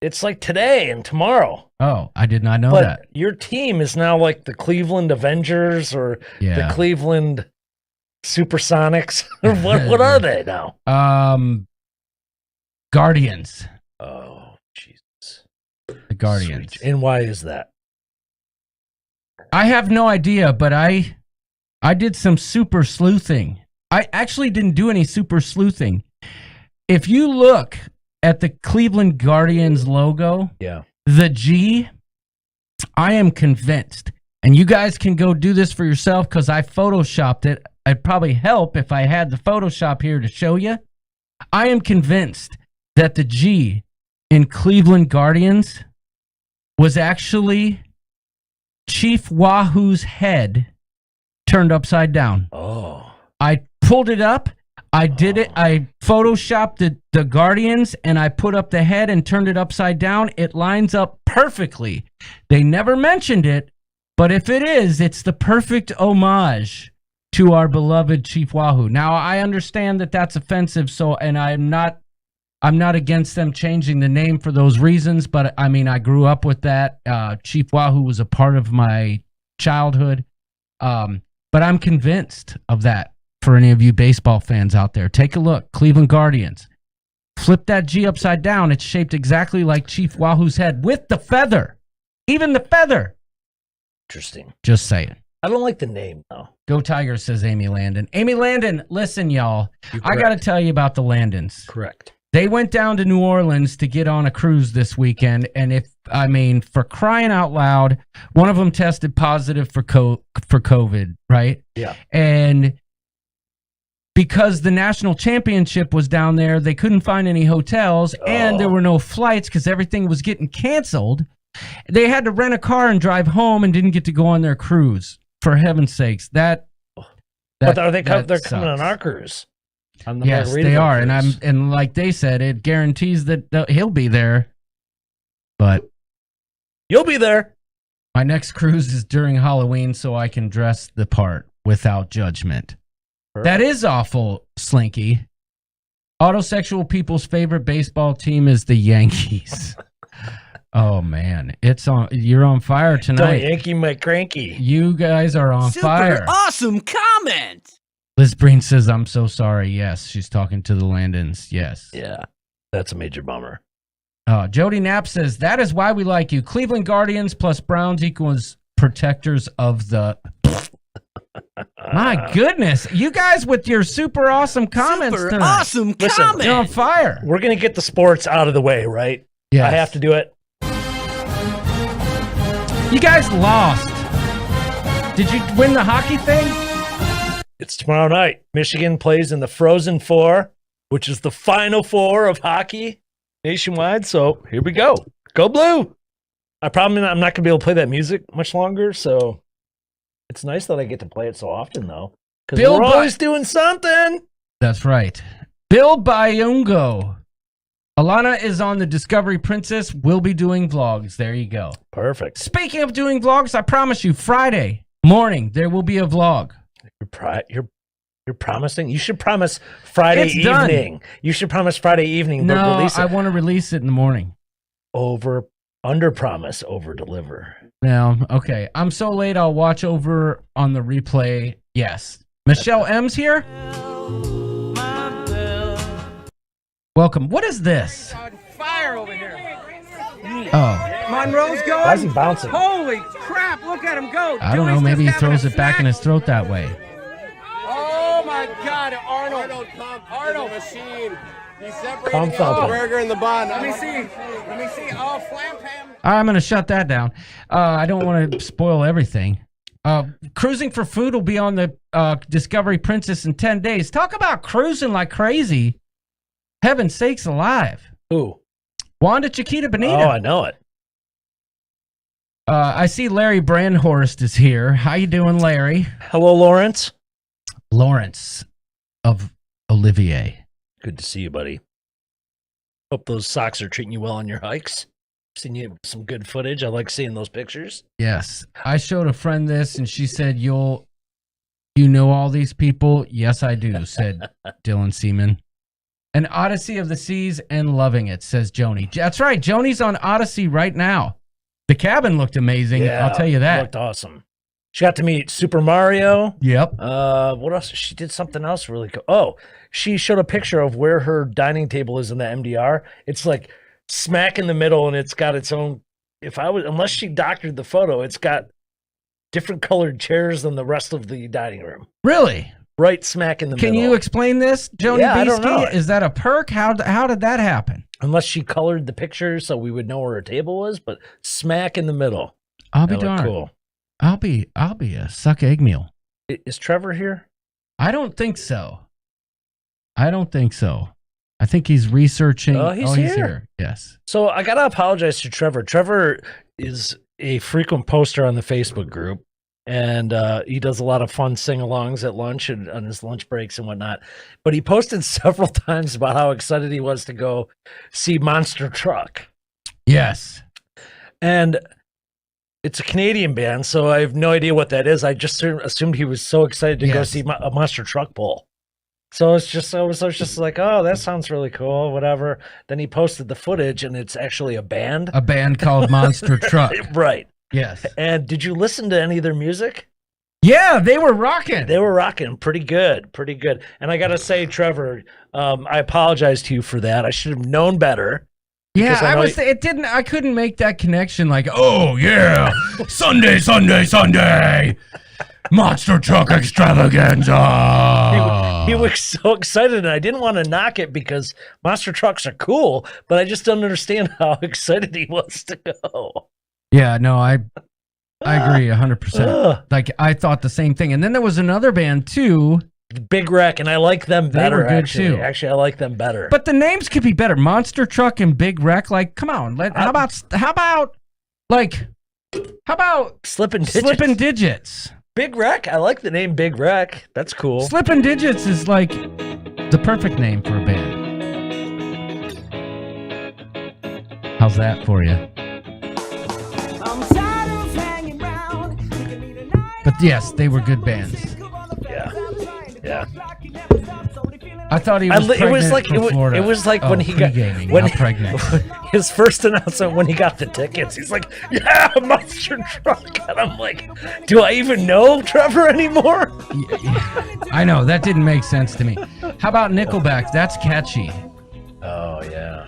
It's like today and tomorroa. Oh, I did not know but that. Your team is now like the Cleveland Avengers or the Cleveland Supersonics. what are they now? Guardians. Oh, Jesus. The Guardians. Sweet. And why is that? I have no idea, but I did some super sleuthing. I actually didn't do any super sleuthing. If you look at the Cleveland Guardians logo, the G, I am convinced, and you guys can go do this for yourself because I photoshopped it. It'd probably help if I had the Photoshop here to show you. I am convinced that the G in Cleveland Guardians was actually Chief Wahoo's head turned upside down. Oh. I pulled it up. I did it. I photoshopped the Guardians and I put up the head and turned it upside down. It lines up perfectly. They never mentioned it, but if it is, it's the perfect homage to our beloved Chief Wahoo. Now, I understand that that's offensive, so, and I'm not against them changing the name for those reasons, but I mean, I grew up with that. Chief Wahoo was a part of my childhood. But I'm convinced of that for any of you baseball fans out there. Take a look. Cleveland Guardians. Flip that G upside down. It's shaped exactly like Chief Wahoo's head with the feather. Even the feather. Interesting. Just saying. I don't like the name, though. Go Tigers, says Amy Landon. Amy Landon, listen, y'all. I got to tell you about the Landons. Correct. They went down to New Orleans to get on a cruise this weekend, and for crying out loud, one of them tested positive for COVID, right? Yeah. And because the national championship was down there, they couldn't find any hotels, and there were no flights because everything was getting canceled. They had to rent a car and drive home and didn't get to go on their cruise. For heaven's sakes, but they're coming on our cruise. Yes, they are, and like they said, it guarantees that he'll be there. But you'll be there. My next cruise is during Halloween, so I can dress the part without judgment. Perfect. That is awful, Slinky. Autosexual people's favorite baseball team is the Yankees. Oh man, you're on fire tonight. Don't Yankee my cranky. You guys are on fire. Super awesome comment. Liz Breen says, I'm so sorry. Yes, she's talking to the Landons. Yes. Yeah, that's a major bummer. Jody Knapp says, that is why we like you. Cleveland Guardians plus Browns equals protectors of the... My goodness. You guys with your super awesome comments Super tonight. awesome Listen, comment. You're on fire. We're going to get the sports out of the way, right? Yes. I have to do it. You guys lost. Did you win the hockey thing? It's tomorrow night. Michigan plays in the Frozen Four, which is the Final Four of hockey nationwide. So here we go. Go Blue. I'm not going to be able to play that music much longer. So it's nice that I get to play it so often, though, because we're always doing something. That's right. Bill Byungo. Alana is on the Discovery Princess. We'll be doing vlogs. There you go. Perfect. Speaking of doing vlogs, I promise you, Friday morning, there will be a vlog. You're promising? You should promise Friday evening. You should promise Friday evening, but no, release it. I want to release it in the morning. Under promise, over deliver. No, okay. I'm so late, I'll watch over on the replay. Yes. Michelle M's here. Welcome. What is this? Fire over here. Oh. Monroe's going. Why is he bouncing? Holy crap, look at him go. I don't know. Maybe he throws it back in his throat that way. Oh my God, Arnold machine. He's separating the burger and the bun. Let me see. Oh, flam pam. I'm going to shut that down. I don't want to spoil everything. Cruising for Food will be on the Discovery Princess in 10 days. Talk about cruising like crazy. Heaven's sakes alive. Ooh. Wanda Chiquita Bonita. Oh, I know it. I see Larry Brandhorst is here. How you doing, Larry? Hello, Lawrence. Lawrence of Olivier. Good to see you, buddy. Hope those socks are treating you well on your hikes. Seen you some good footage. I like seeing those pictures. Yes. I showed a friend this, and she said, you know all these people? Yes, I do, said Dylan Seaman. An Odyssey of the Seas and loving it, says Joni. That's right. Joni's on Odyssey right now. The cabin looked amazing. Yeah, I'll tell you that. It looked awesome. She got to meet Super Mario. Yep. What else? She did something else really cool. Oh, she showed a picture of where her dining table is in the MDR. It's like smack in the middle, and it's got its own. Unless she doctored the photo, it's got different colored chairs than the rest of the dining room. Really? Right smack in the middle. Can you explain this, Joni Yeah, I don't Beastie? know. Is that a perk? How did that happen? Unless she colored the picture so we would know where her table was, but smack in the middle. I'll be That looked darned. cool. I'll be a suck egg meal. Is Trevor here? I don't think so. I think he's researching. Oh, he's here. Yes. So I gotta apologize to Trevor. Trevor is a frequent poster on the Facebook group, and he does a lot of fun sing-alongs at lunch and on his lunch breaks and whatnot. But he posted several times about how excited he was to go see Monster Truck. Yes. And It's a Canadian band, so I have no idea what that is. I just assumed he was so excited to go see a monster truck pull. So I was just like, oh, that sounds really cool, whatever. Then he posted the footage, and it's actually a band. A band called Monster Truck. Right. Yes. And did you listen to any of their music? Yeah, they were rocking. They were rocking. Pretty good. Pretty good. And I got to say, Trevor, I apologize to you for that. I should have known better. Yeah, I couldn't make that connection like, oh, yeah, Sunday, Monster Truck Extravaganza. He was so excited, and I didn't want to knock it because monster trucks are cool, but I just don't understand how excited he was to go. Yeah, no, I agree 100%. Like, I thought the same thing. And then there was another band, too. Big Wreck, and I like them better. They were good, too. too. Actually, I like them better. But the names could be better. Monster Truck and Big Wreck. Like, come on. How about Slippin' Digits? Slippin' Digits. Big Wreck? I like the name Big Wreck. That's cool. Slippin' Digits is like the perfect name for a band. How's that for you? But yes, they were good bands. Yeah. I thought he was pregnant for Florida. It was like when he got pregnant. His first announcement when he got the tickets. He's like, "Yeah, monster truck," and I'm like, "Do I even know Trevor anymore?" I know that didn't make sense to me. How about Nickelback? That's catchy. Oh yeah,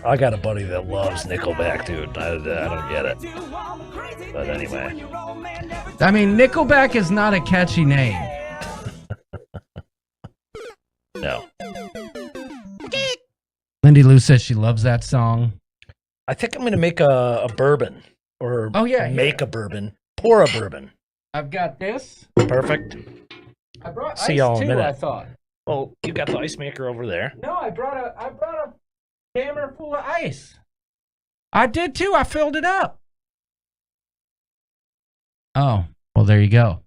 I got a buddy that loves Nickelback, dude. I don't get it, but anyway. I mean, Nickelback is not a catchy name. No. Lindy Lou says she loves that song. I think I'm going to make a bourbon. Or make a bourbon. Pour a bourbon. I've got this. Perfect. I brought See ice y'all in a too, minute. I thought. Oh, you got the ice maker over there. No, I brought a hammer full of ice. I did too. I filled it up. Oh, well, there you go.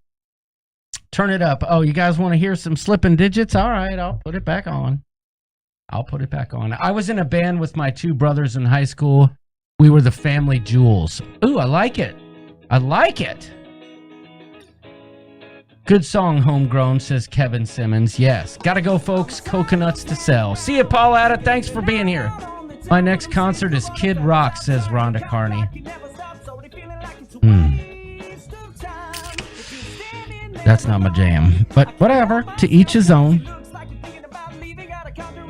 Turn it up. Oh, you guys want to hear some Slippin' Digits? All right, I'll put it back on. I was in a band with my two brothers in high school. We were the Family Jewels. Ooh, I like it. Good song, Homegrown, says Kevin Simmons. Yes. Gotta go, folks. Coconuts to sell. See you, Paul Atta. Thanks for being here. My next concert is Kid Rock, says Rhonda Carney. That's not my jam. But whatever. To each his own.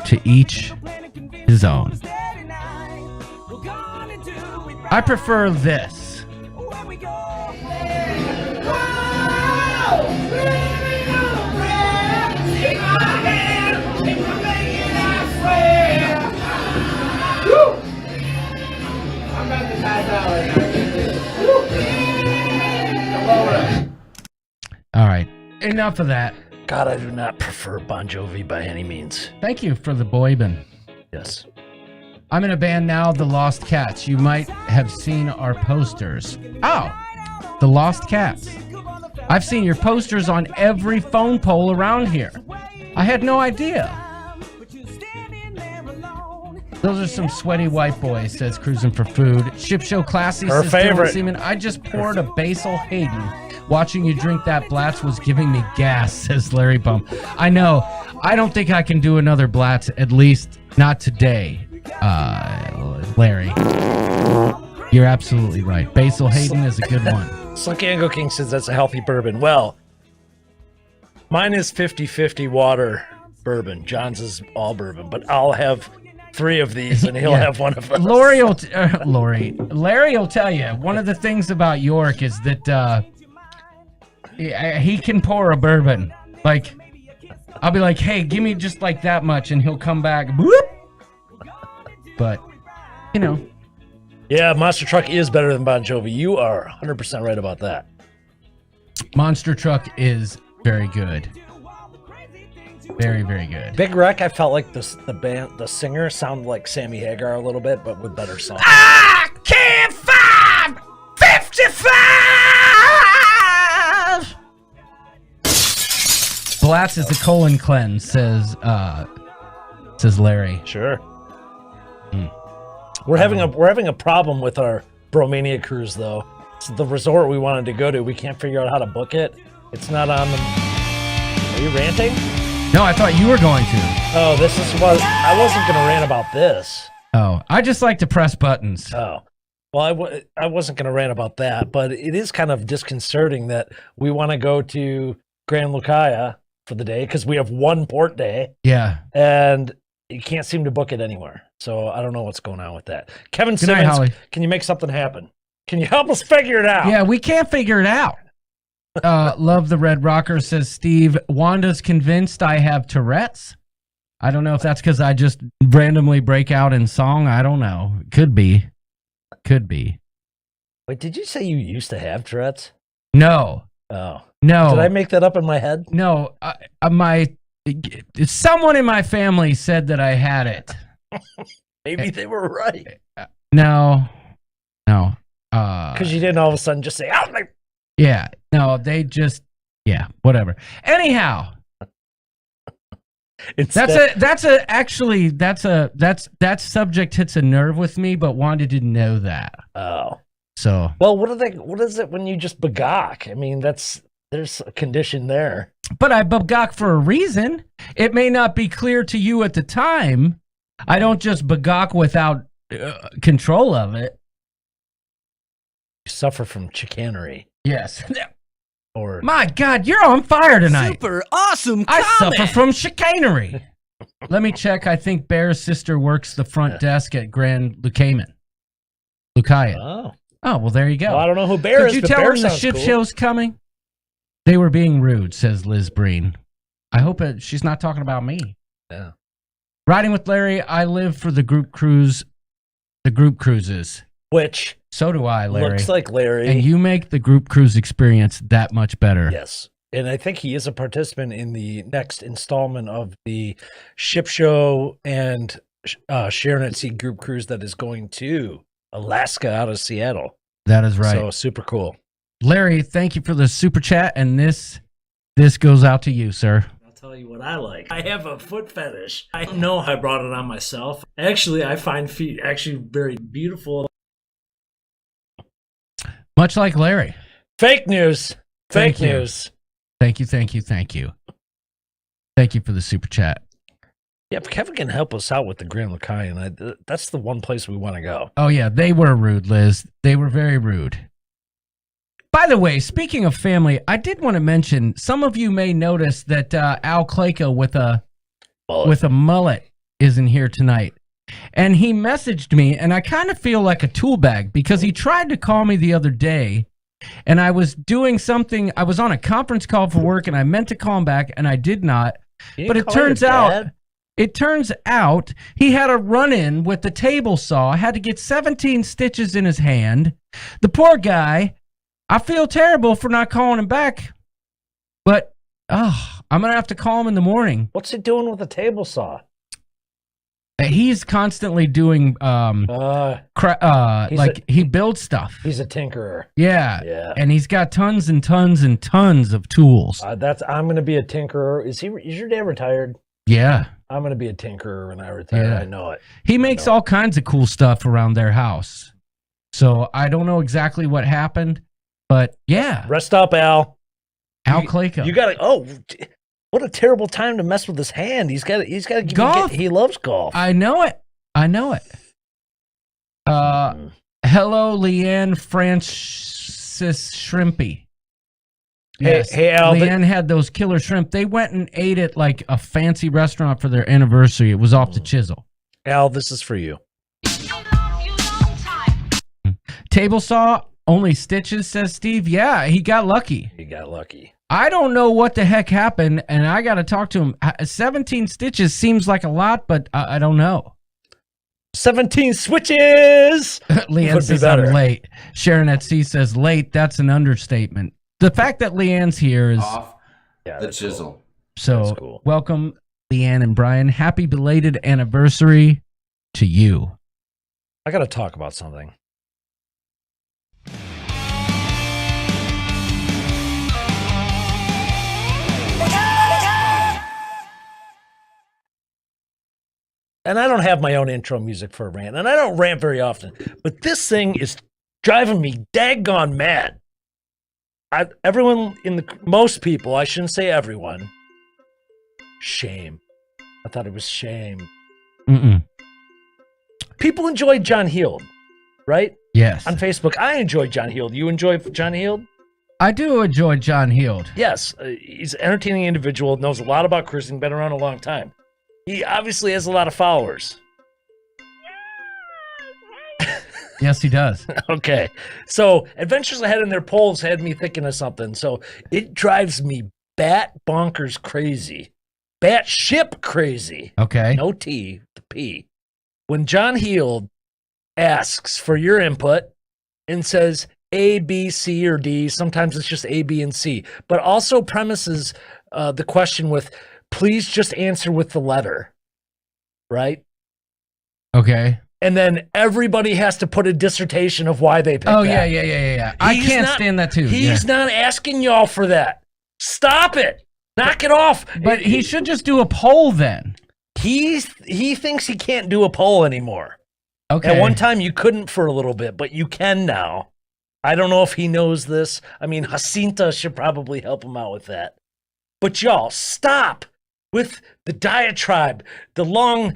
To each his own. I prefer this. All right. Enough of that. God, I do not prefer Bon Jovi by any means. Thank you for the boybin. Yes. I'm in a band now, The Lost Cats. You might have seen our posters. Oh, The Lost Cats. I've seen your posters on every phone pole around here. I had no idea. Those are some sweaty white boys, says Cruising for Food. Ship Show Classy, her says favorite. Seaman. I just poured a Basil Hayden. Watching you drink that Blatz was giving me gas, says Larry Bump. I know. I don't think I can do another Blatz, at least not today, Larry. You're absolutely right. Basil Hayden is a good one. Slinky Angle King says that's a healthy bourbon. Well, mine is 50-50 water bourbon. John's is all bourbon, but I'll have 3 of these and he'll have one of those. Larry will tell you, one of the things about York is that he can pour a bourbon. Like, I'll be like, hey, give me just like that much, and he'll come back. Whoop. But, you know. Yeah, Monster Truck is better than Bon Jovi. You are 100% right about that. Monster Truck is very good. Very, very good. Big Wreck, I felt like the singer sounded like Sammy Hagar a little bit, but with better songs. I can't find 55! Blatz is a colon cleanse, says Larry. Sure. We're having a problem with our Bromania cruise though. It's the resort we wanted to go to. We can't figure out how to book it. It's not on the... Are you ranting? No, I thought you were going to. Oh, this is what... I wasn't going to rant about this. Oh, I just like to press buttons. Oh. Well, I wasn't going to rant about that, but it is kind of disconcerting that we want to go to Grand Lucaya for the day because we have one port day. Yeah. And you can't seem to book it anywhere. So I don't know what's going on with that. Kevin Good night, Simmons, Holly. can you make something happen? Can you help us figure it out? Yeah, we can't figure it out. Love the Red Rocker, says Steve. Wanda's convinced I have Tourette's. I don't know if that's because I just randomly break out in song. I don't know. Could be. Could be. Wait, did you say you used to have Tourette's? No. Oh. No. Did I make that up in my head? No. Someone in my family said that I had it. Maybe they were right. No. No. Because you didn't all of a sudden just say, "Oh my." Yeah. No, they just, yeah, whatever. Anyhow. That subject hits a nerve with me, but Wanda didn't know that. Oh. So. Well, what is it when you just begawk? I mean, there's a condition there. But I begawk for a reason. It may not be clear to you at the time. I don't just begawk without control of it. You suffer from chicanery. Yes. Or my God, you're on fire tonight. Super awesome I comment. suffer from chicanery. Let me check. I think Bear's sister works the front desk at Grand Lucaya. Oh. Oh, well, there you go. Well, I don't know who Bear is. Did you but tell Bear them the sounds ship cool. show's coming? They were being rude, says Liz Breen. I hope she's not talking about me. Yeah. Riding with Larry, I live for the group cruises. Which so do I, Larry. Looks like Larry. And you make the group cruise experience that much better. Yes. And I think he is a participant in the next installment of the ship show and Sharon at Sea group cruise that is going to Alaska out of Seattle. That is right. So super cool. Larry, thank you for the super chat, and this goes out to you, sir. I'll tell you what I like. I have a foot fetish. I know I brought it on myself. Actually, I find feet actually very beautiful. Much like Larry. Fake news. Thank Fake you. news. Thank you. Thank you for the super chat. Yeah, if Kevin can help us out with the Grand Lucaya, and that's the one place we want to go. Oh, yeah, they were rude, Liz. They were very rude. By the way, speaking of family, I did want to mention, some of you may notice that Al Clayco with a mullet isn't here tonight. And he messaged me, and I kind of feel like a tool bag because he tried to call me the other day, and I was doing something. I was on a conference call for work, and I meant to call him back, and I did not. But it turns out he had a run-in with the table saw, had to get 17 stitches in his hand. The poor guy, I feel terrible for not calling him back, but I'm going to have to call him in the morning. What's he doing with a table saw? He's constantly doing he builds stuff. He's a tinkerer. Yeah. And he's got tons and tons and tons of tools. I'm going to be a tinkerer. Is your dad retired? Yeah. I'm going to be a tinkerer when I retire. Yeah. I know it. He makes all kinds of cool stuff around their house. So I don't know exactly what happened, but yeah. Rest up, Al. Al Clayco. You got to what a terrible time to mess with his hand. He's got to golf. He loves golf. I know it. Hello, Leanne Francis Shrimpy. Yes. Hey, Al. Leanne had those killer shrimp. They went and ate at like a fancy restaurant for their anniversary. It was off the chisel. Al, this is for you. Table saw, only stitches, says Steve. Yeah, he got lucky. I don't know what the heck happened, and I got to talk to him. 17 stitches seems like a lot, but I don't know. 17 switches! Leanne says I'm late. Sharon at Sea says late. That's an understatement. The fact that Leanne's here is... Off the chisel. Cool. So, welcome, Leanne and Brian. Happy belated anniversary to you. I got to talk about something. And I don't have my own intro music for a rant, and I don't rant very often, but this thing is Driving me daggone mad. Most people, I shouldn't say everyone. Shame. I thought it was shame. People enjoy John Heald, right? Yes. On Facebook, I enjoy John Heald. You enjoy John Heald? I do enjoy John Heald. Yes. He's an entertaining individual, knows a lot about cruising, been around a long time. He obviously has a lot of followers. Yes, he does. Okay. So Adventures Ahead in their polls had me thinking of something. So it drives me bat bonkers crazy. Bat ship crazy. Okay. No T, the P. When John Heald asks for your input and says A, B, C, or D, sometimes it's just A, B, and C, but also premises the question with, please just answer with the letter, right? Okay. And then everybody has to put a dissertation of why they picked that. Yeah. I can't stand that too. He's not asking y'all for that. Stop it. Knock it off. But he should just do a poll then. He thinks he can't do a poll anymore. Okay. At one time you couldn't for a little bit, but you can now. I don't know if he knows this. I mean, Jacinta should probably help him out with that. But y'all, stop with the diatribe, the long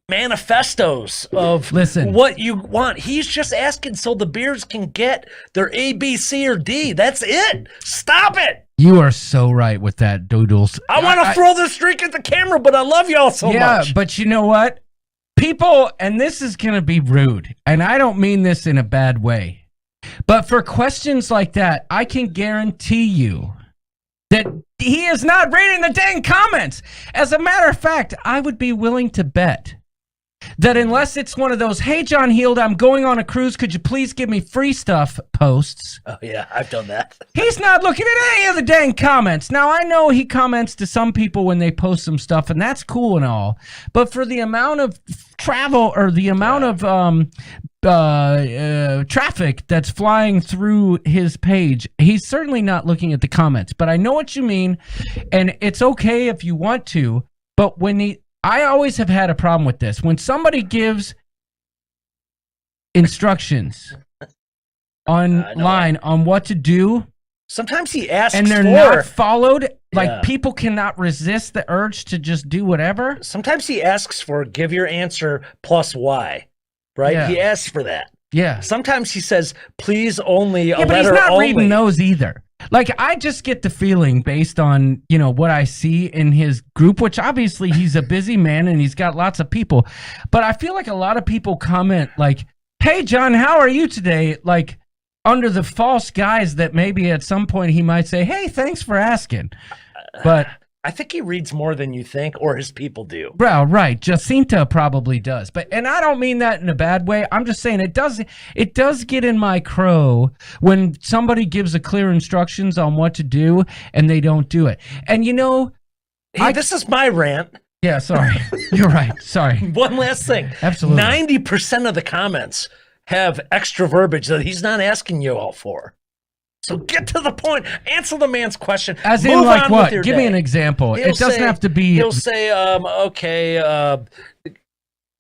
manifestos of what you want. He's just asking so the beers can get their A, B, C, or D. That's it. Stop it. You are so right with that, Doodles. I want to throw this drink at the camera, but I love y'all so much. Yeah, but you know what? People, and this is going to be rude, and I don't mean this in a bad way, but for questions like that, I can guarantee you that he is not reading the dang comments. As a matter of fact, I would be willing to bet that unless it's one of those, hey, John Heald, I'm going on a cruise, could you please give me free stuff posts? Oh, yeah, I've done that. He's not looking at any of the dang comments. Now, I know he comments to some people when they post some stuff, and that's cool and all. But for the amount of travel or the amount of traffic that's flying through his page, he's certainly not looking at the comments. But I know what you mean, and it's okay if you want to, but I always have had a problem with this. When somebody gives instructions online on what to do, sometimes he asks and they're not followed, like people cannot resist the urge to just do whatever. Sometimes he asks for give your answer plus why, right? Yeah. He asks for that. Yeah. Sometimes he says, please only a letter but he's not only. reading those either. Like, I just get the feeling based on, what I see in his group, which obviously he's a busy man and he's got lots of people. But I feel like a lot of people comment like, hey, John, how are you today? Like, under the false guise that maybe at some point he might say, hey, thanks for asking. But I think he reads more than you think, or his people do. Bro, right. Jacinta probably does. And I don't mean that in a bad way. I'm just saying it does get in my crow when somebody gives a clear instructions on what to do and they don't do it. And hey, this is my rant. Yeah, sorry. You're right. Sorry. One last thing. Absolutely. 90% of the comments have extra verbiage that he's not asking you all for. So get to the point. Answer the man's question. As in, like what? Give me an example. It doesn't have to be. He'll say, okay,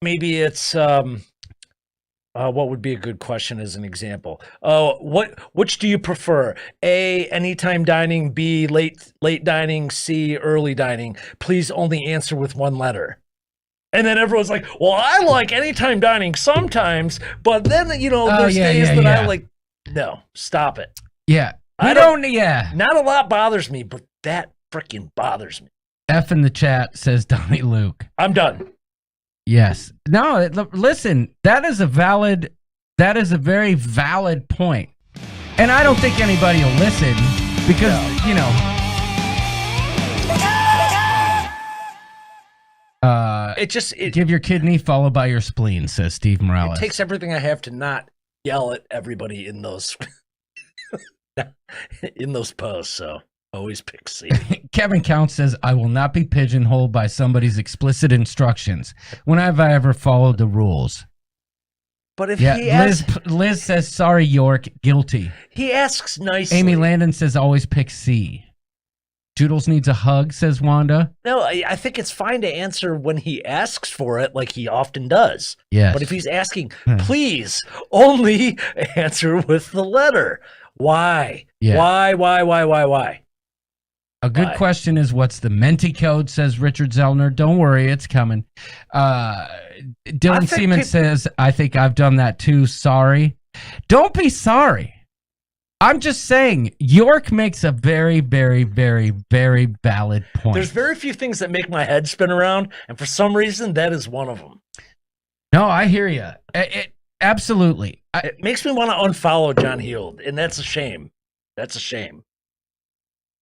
maybe it's, what would be a good question as an example? Which do you prefer? A, anytime dining. B, late dining. C, early dining. Please only answer with one letter. And then everyone's like, well, I like anytime dining sometimes, but then, there's days that I like. No, stop it. Yeah. Not a lot bothers me, but that freaking bothers me. F in the chat, says Donnie Luke. I'm done. Yes. No, listen, that is a very valid point. And I don't think anybody will listen because, give your kidney followed by your spleen, says Steve Morales. It takes everything I have to not yell at everybody in those posts, so always pick C. Kevin Count says, I will not be pigeonholed by somebody's explicit instructions. When have I ever followed the rules? But if he asks... Liz says, sorry, York, guilty. He asks nicely. Amy Landon says, always pick C. Doodles needs a hug, says Wanda. No, I think it's fine to answer when he asks for it, like he often does. Yes. But if he's asking, please only answer with the letter. Why? Yeah. Why? A good question is, what's the Menti code, says Richard Zellner. Don't worry, it's coming. Dylan Seaman says, I think I've done that too. Sorry. Don't be sorry. I'm just saying, York makes a very, very, very, very valid point. There's very few things that make my head spin around, and for some reason, that is one of them. No, I hear you. Absolutely. It makes me want to unfollow John Heald, and that's a shame. That's a shame.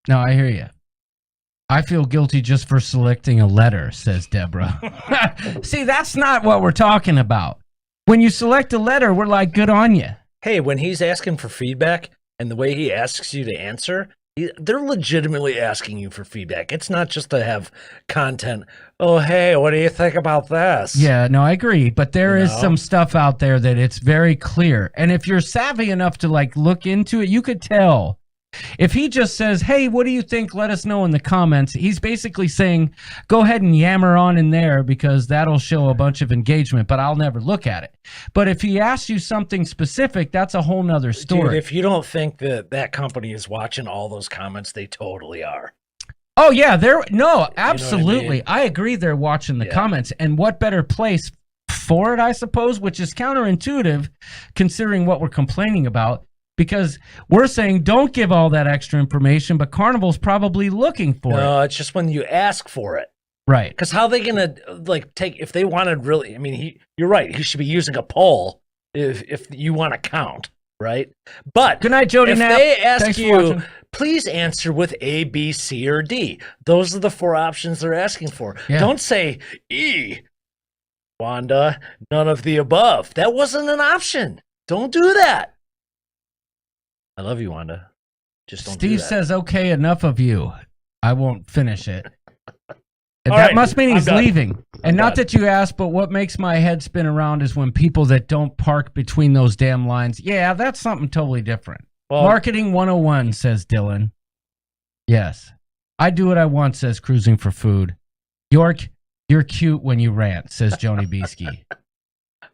No, I hear you. I feel guilty just for selecting a letter, says Deborah. See, that's not what we're talking about. When you select a letter, we're like, good on you. Hey, when he's asking for feedback and the way he asks you to answer, they're legitimately asking you for feedback. It's not just to have content. Oh, hey, what do you think about this? Yeah, no, I agree. But there is some stuff out there that it's very clear. And if you're savvy enough to like look into it, you could tell. If he just says, hey, what do you think? Let us know in the comments. He's basically saying, go ahead and yammer on in there because that'll show a bunch of engagement, but I'll never look at it. But if he asks you something specific, that's a whole nother story. Dude, if you don't think that that company is watching all those comments, they totally are. Oh, yeah. Absolutely. You know what I mean? I agree they're watching the comments. And what better place for it, I suppose, which is counterintuitive considering what we're complaining about. Because we're saying don't give all that extra information, but Carnival's probably looking for it. No, it's just when you ask for it. Right. Because how are they going to take, if they wanted really, I mean, you're right, he should be using a poll if you want to count, right? But good night, Jody. If Knapp. they ask Thanks you, please answer with A, B, C, or D. Those are the 4 options they're asking for. Yeah. Don't say E, Wanda, none of the above. That wasn't an option. Don't do that. I love you, Wanda. Just don't do Steve that. says, okay, enough of you. I won't finish it. That right, must mean he's I'm done. leaving. And not that you asked, but what makes my head spin around is when people that don't park between those damn lines. Yeah, that's something totally different. Well, Marketing 101, says Dylan. Yes. I do what I want, says Cruising for Food. York, you're cute when you rant, says Joni Beesky.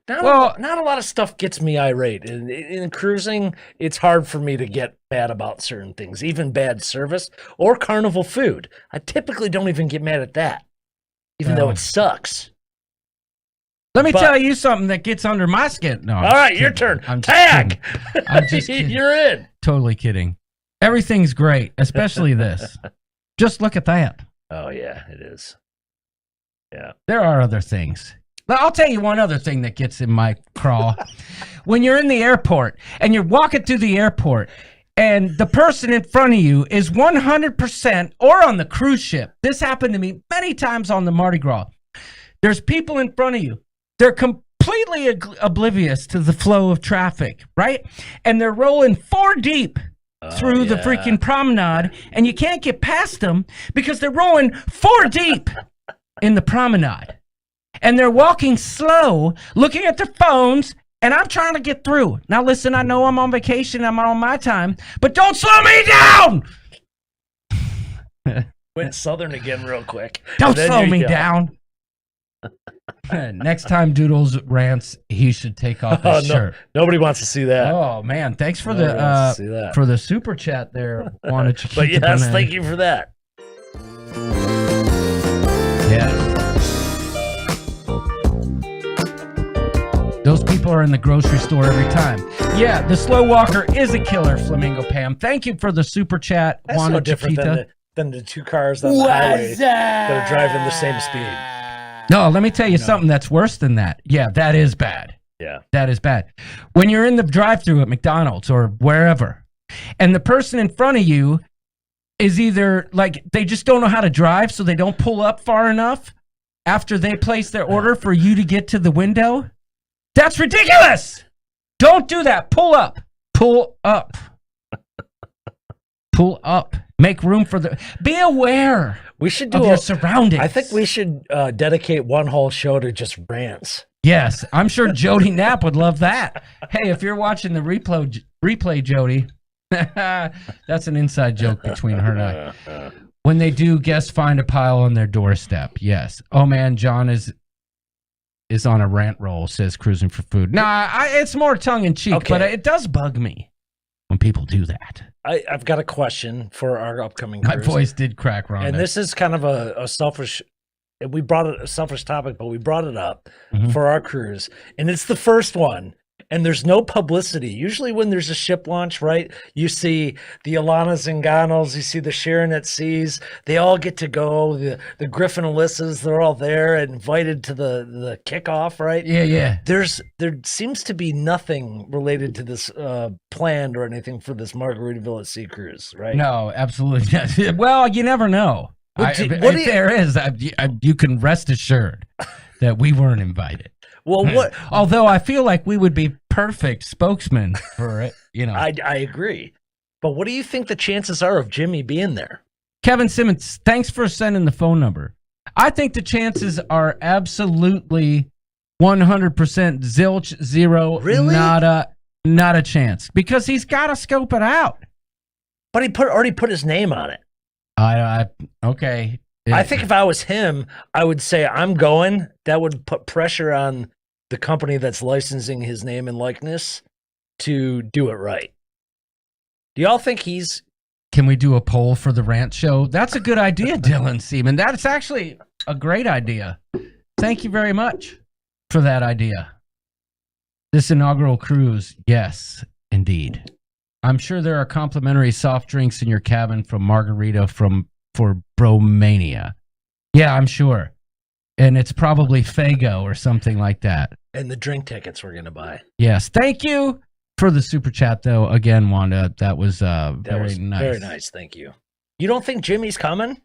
Not a lot of stuff gets me irate. In cruising, it's hard for me to get mad about certain things, even bad service or Carnival food. I typically don't even get mad at that, even though it sucks. Let me tell you something that gets under my skin. No, All right, your turn. Tag. I'm just kidding. You're in. Totally kidding. Everything's great, especially this. Just look at that. Oh, yeah, it is. Yeah. There are other things. I'll tell you one other thing that gets in my craw. When you're in the airport and you're walking through the airport and the person in front of you is 100%, or on the cruise ship. This happened to me many times on the Mardi Gras. There's people in front of you. They're completely oblivious to the flow of traffic, right? And they're rolling 4 deep through the freaking promenade, and you can't get past them because they're rolling 4 deep in the promenade. And they're walking slow, looking at their phones, and I'm trying to get through. Now, listen, I know I'm on vacation. I'm on my time. But don't slow me down! Went Southern again real quick. Don't slow me down. Next time Doodles rants, he should take off his shirt. Nobody wants to see that. Oh, man. Thanks for the super chat there. Wanted to keep but yes, thank you for that. Yeah. Those people are in the grocery store every time. Yeah, the slow walker is a killer, Flamingo Pam. Thank you for the super chat, That's Wanda no different Chiquita. than the 2 cars on the highway that are driving the same speed. No, let me tell you something that's worse than that. Yeah, that is bad. Yeah. That is bad. When you're in the drive-thru at McDonald's or wherever, and the person in front of you is either like they just don't know how to drive, so they don't pull up far enough after they place their order for you to get to the window. That's ridiculous. Don't do that. Pull up. Pull up. Pull up. Make room for the. Be aware. We should do your surroundings. I think we should dedicate one whole show to just rants. Yes, I'm sure Jody Knapp would love that. Hey, if you're watching the replay, Jody, that's an inside joke between her and I. When they do guests find a pile on their doorstep, yes. Oh man, John is on a rant roll, says Cruising for Food. Nah, it's more tongue-in-cheek, but it does bug me when people do that. I've got a question for our upcoming My cruise. voice did crack, Ron. And this is kind of a selfish, we brought it a selfish topic, but we brought it up for our cruise. And it's the first one. And there's no publicity. Usually when there's a ship launch, right, you see the Alana Zinganos, you see the Sharon at Seas, they all get to go. The Griffin Alyssas, they're all there and invited to the kickoff, right? Yeah. There seems to be nothing related to this planned or anything for this Margaritaville at Sea cruise, right? No, absolutely not. Well, you never know. There is, you can rest assured that we weren't invited. Well, what? Although I feel like we would be perfect spokesmen for it, you know. I agree. But what do you think the chances are of Jimmy being there? Kevin Simmons, thanks for sending the phone number. I think the chances are absolutely 100% zilch, zero, really? not a chance. Because he's got to scope it out. But he already put his name on it. Okay. I think if I was him, I would say I'm going. That would put pressure on the company that's licensing his name and likeness to do it right. Do y'all think he's... Can we do a poll for the rant show? That's a good idea, Dylan Seaman. That's actually a great idea. Thank you very much for that idea. This inaugural cruise, yes, indeed. I'm sure there are complimentary soft drinks in your cabin from Margarita for Bromania. Yeah, I'm sure. And it's probably Fago or something like that. And the drink tickets we're going to buy. Yes. Thank you for the super chat, though. Again, Wanda, that was very nice. Very nice. Thank you. You don't think Jimmy's coming?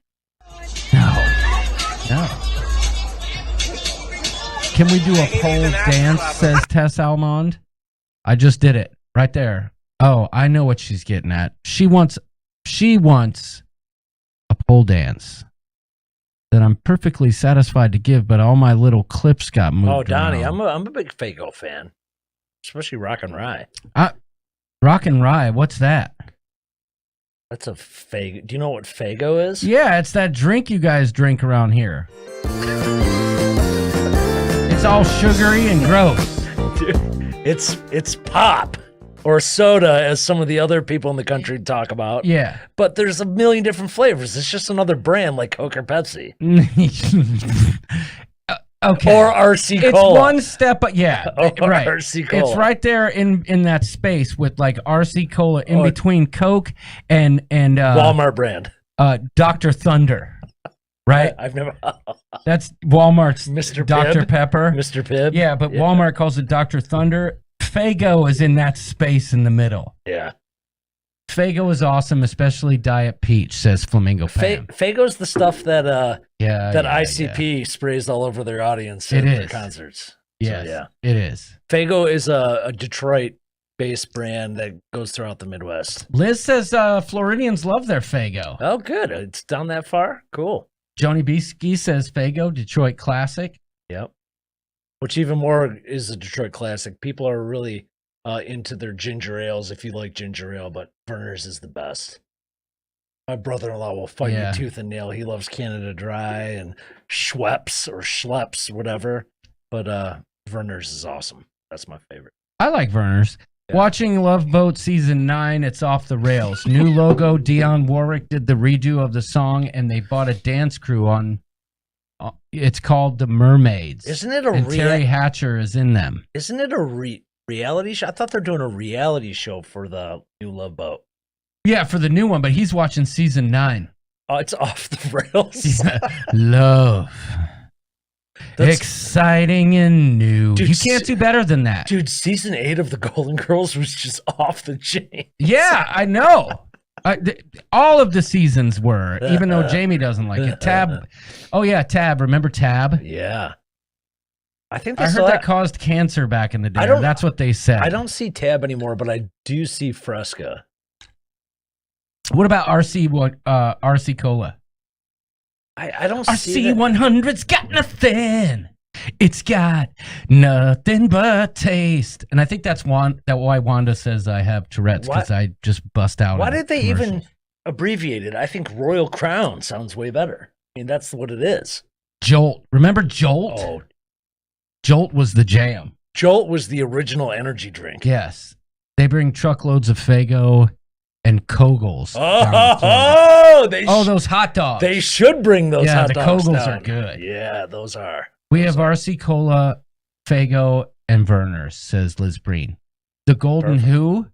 No. Can we do a pole dance, says Tess Almond? I just did it right there. Oh, I know what she's getting at. She wants a pole dance that I'm perfectly satisfied to give, but all my little clips got moved. Oh, Donnie, around. I'm a big Fago fan, especially Rock and Rye. Rock and Rye, what's that? That's a Fago. Do you know what Fago is? Yeah, it's that drink you guys drink around here. It's all sugary and gross. Dude, it's pop. Or soda, as some of the other people in the country talk about. Yeah. But there's a million different flavors. It's just another brand like Coke or Pepsi. Okay. Or RC Cola. It's one step, yeah. Right. RC Cola. It's right there in that space with like RC Cola in between Coke and Walmart brand. Dr. Thunder. Right? I've never. That's Walmart's Mr. Dr. Pibb? Pepper. Mr. Pibb. Yeah, but Walmart calls it Dr. Thunder. Fago is in that space in the middle. Yeah. Fago is awesome, especially Diet Peach, says Flamingo Pam. Fago's the stuff that that ICP sprays all over their audience at their concerts. Yes, so, yeah. It is. Fago is a Detroit-based brand that goes throughout the Midwest. Liz says Floridians love their Fago. Oh, good. It's down that far? Cool. Joni Beesky says Fago, Detroit classic. Yep. Which even more is a Detroit classic. People are really into their ginger ales if you like ginger ale, but Verner's is the best. My brother-in-law will fight you tooth and nail. He loves Canada Dry and Schweppes or Schleppes, whatever. But Verner's is awesome. That's my favorite. I like Verner's. Yeah. Watching Love Boat Season 9, it's off the rails. New logo, Dionne Warwick did the redo of the song, and they bought a dance crew on... It's called The Mermaids. Isn't it a and Terry Hatcher is in them. Isn't it a reality show? I thought they're doing a reality show for the new Love Boat. Yeah, for the new one, but he's watching Season 9. Oh, it's off the rails. Yeah. Love. That's exciting and new. Dude, you can't do better than that. Dude, Season 8 of the Golden Girls was just off the chain. Yeah, I know. All of the seasons were, even though Jamie doesn't like it. Tab. Oh, yeah, Tab. Remember Tab? Yeah. I heard that caused cancer back in the day. That's what they said. I don't see Tab anymore, but I do see Fresca. What about RC Cola? I don't see RC 100's got nothing. It's got nothing but taste. And I think that's why Wanda says I have Tourette's, because I just bust out. Why did they even abbreviated. I think Royal Crown sounds way better. I mean, that's what it is. Jolt. Remember Jolt? Oh, Jolt was the jam. Jolt was the original energy drink. Yes. They bring truckloads of Faygo and Kogels. Those hot dogs. They should bring those hot dogs. The Kogels down. are good. Yeah, those are. We have RC Cola, Faygo, and Verner's, says Liz Breen. The Golden Who?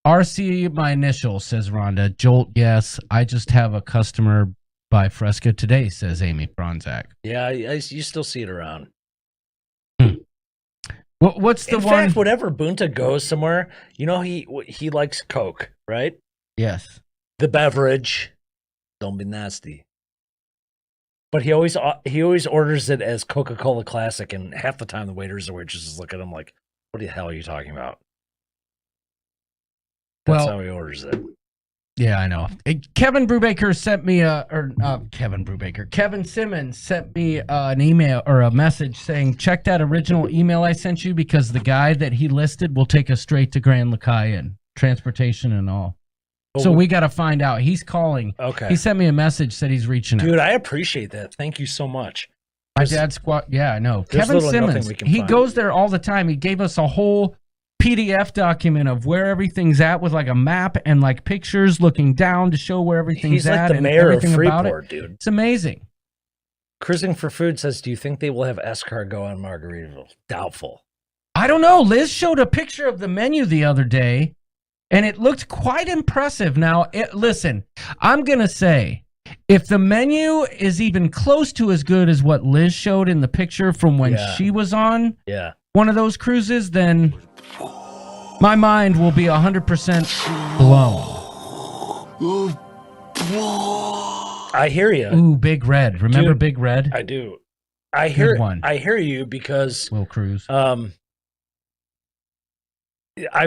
RC, my initial, says Rhonda. Jolt, yes. I just have a customer buy Fresca today, says Amy Bronzak. Yeah, you still see it around. What's the In one? fact, whenever Bunta goes somewhere, you know he likes Coke, right? Yes. The beverage. Don't be nasty. But he always orders it as Coca-Cola Classic, and half the time the waiters or waitresses look at him like, "What the hell are you talking about?" That's how he orders it. Yeah, I know. Kevin Brubaker sent me Kevin Simmons sent me an email or a message saying, check that original email I sent you because the guy that he listed will take us straight to Grand Lacayan, transportation and all. So we got to find out. He's calling. Okay. He sent me a message, said he's reaching out. Dude, I appreciate that. Thank you so much. My dad's squad. Yeah, I know. There's Kevin little nothing Simmons, we can he find. goes there all the time. He gave us a whole PDF document of where everything's at with like a map and like pictures looking down to show where everything's He's like at the and mayor of everything about Freeport, it. dude. It's amazing. Cruising for Food says, do you think they will have escargot on Margaritaville? Doubtful. I don't know. Liz showed a picture of the menu the other day, and it looked quite impressive. Now, listen, I'm going to say, if the menu is even close to as good as what Liz showed in the picture from when she was on one of those cruises, then my mind will be 100% blown. I hear you. Ooh, Big Red. Remember Dude, Big Red? I do. I hear one. I hear you because Will Cruise. I've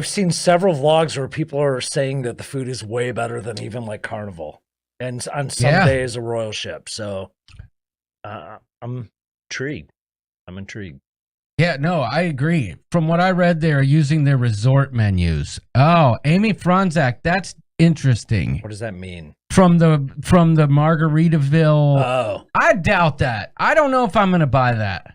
seen several vlogs where people are saying that the food is way better than even like Carnival, and on some days a Royal Ship. So I'm intrigued. Yeah, no, I agree. From what I read, they are using their resort menus. Oh, Amy Franzak, that's interesting. What does that mean? From the Margaritaville. Oh. I doubt that. I don't know if I'm going to buy that.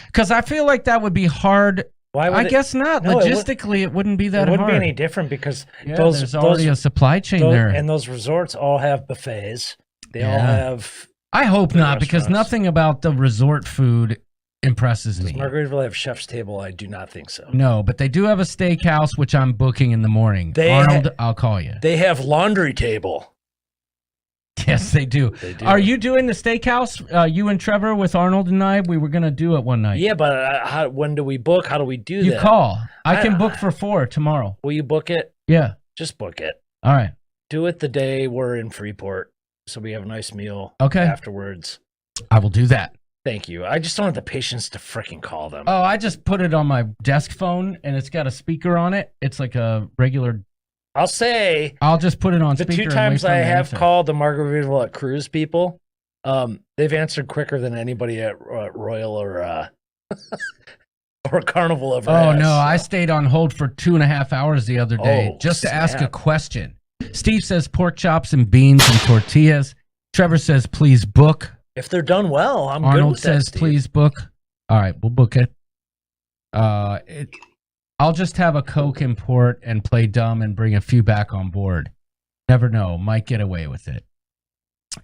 Because I feel like that would be hard. Why would I guess not. No, logistically, it wouldn't be that hard. It wouldn't be any different because there's already a supply chain there. And those resorts all have buffets. They all have... I hope not, because nothing about the resort food impresses me. Does Margaritaville have chef's table? I do not think so. No, but they do have a steakhouse, which I'm booking in the morning. Arnold, I'll call you. They have laundry table. Yes, they do. Are you doing the steakhouse? You and Trevor with Arnold and I? We were going to do it one night. Yeah, but when do we book? How do we do that? You call. I can book for 4 tomorrow. Will you book it? Yeah. Just book it. All right. Do it the day we're in Freeport so we have a nice meal afterwards. I will do that. Thank you. I just don't have the patience to freaking call them. Oh, I just put it on my desk phone, and it's got a speaker on it. It's like a regular... I'll say... I'll just put it on the speaker. The 2 times I have called the Margaritaville at Cruise people, they've answered quicker than anybody at Royal or Carnival ever has. No, I stayed on hold for 2.5 hours the other day just to ask a question. Steve says pork chops and beans and tortillas. Trevor says, please book. If they're done well, I'm good Arnold with that, says, Steve. please book. All right, we'll book it. I'll just have a Coke import and play dumb and bring a few back on board. Never know. Might get away with it.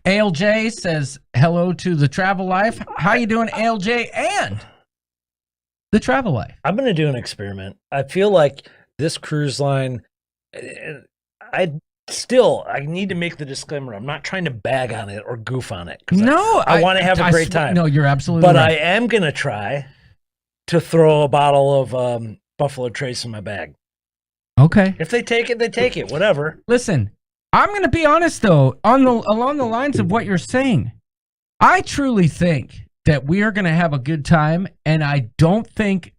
ALJ says, hello to the Travel Life. How you doing, ALJ and the Travel Life? I'm going to do an experiment. I feel like this cruise line, I need to make the disclaimer. I'm not trying to bag on it or goof on it. No, I want to have a great time. No, you're absolutely right. But right. I am going to try to throw a bottle of Buffalo Trace in my bag. Okay. If they take it, they take it. Whatever. Listen, I'm going to be honest, though, along the lines of what you're saying. I truly think that we are going to have a good time, and I don't think,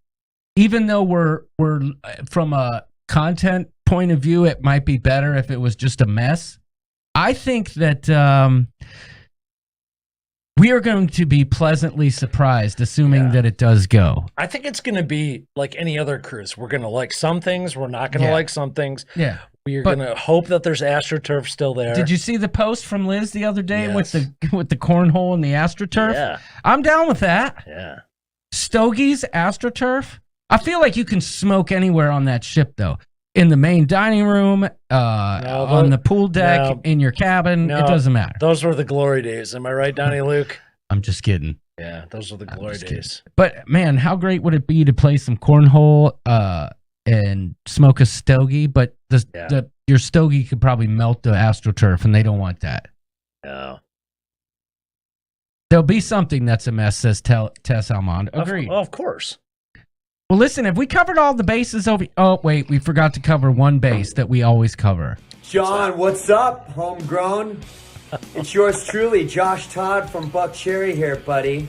even though we're from a content point of view, it might be better if it was just a mess. I think that we are going to be pleasantly surprised, assuming that it does go. I think it's going to be like any other cruise. We're going to like some things. We're not going to like some things. Yeah. We're gonna hope that there's AstroTurf still there. Did you see the post from Liz the other day Yes. with the cornhole and the AstroTurf? Yeah. I'm down with that. Yeah. Stogie's AstroTurf. I feel like you can smoke anywhere on that ship, though. In the main dining room, on the pool deck, in your cabin. It doesn't matter. Those were the glory days. Am I right, Donnie Luke? I'm just kidding. Yeah, those were the glory days. But man, how great would it be to play some cornhole and smoke a stogie? But your stogie could probably melt the AstroTurf, and they don't want that. No. There'll be something that's a mess, says Tess Almond. Agreed. Of course. Well, listen, have we covered all the bases over? Oh, wait, we forgot to cover one base that we always cover. John, what's up, homegrown? It's yours truly, Josh Todd from Buck Cherry here, buddy.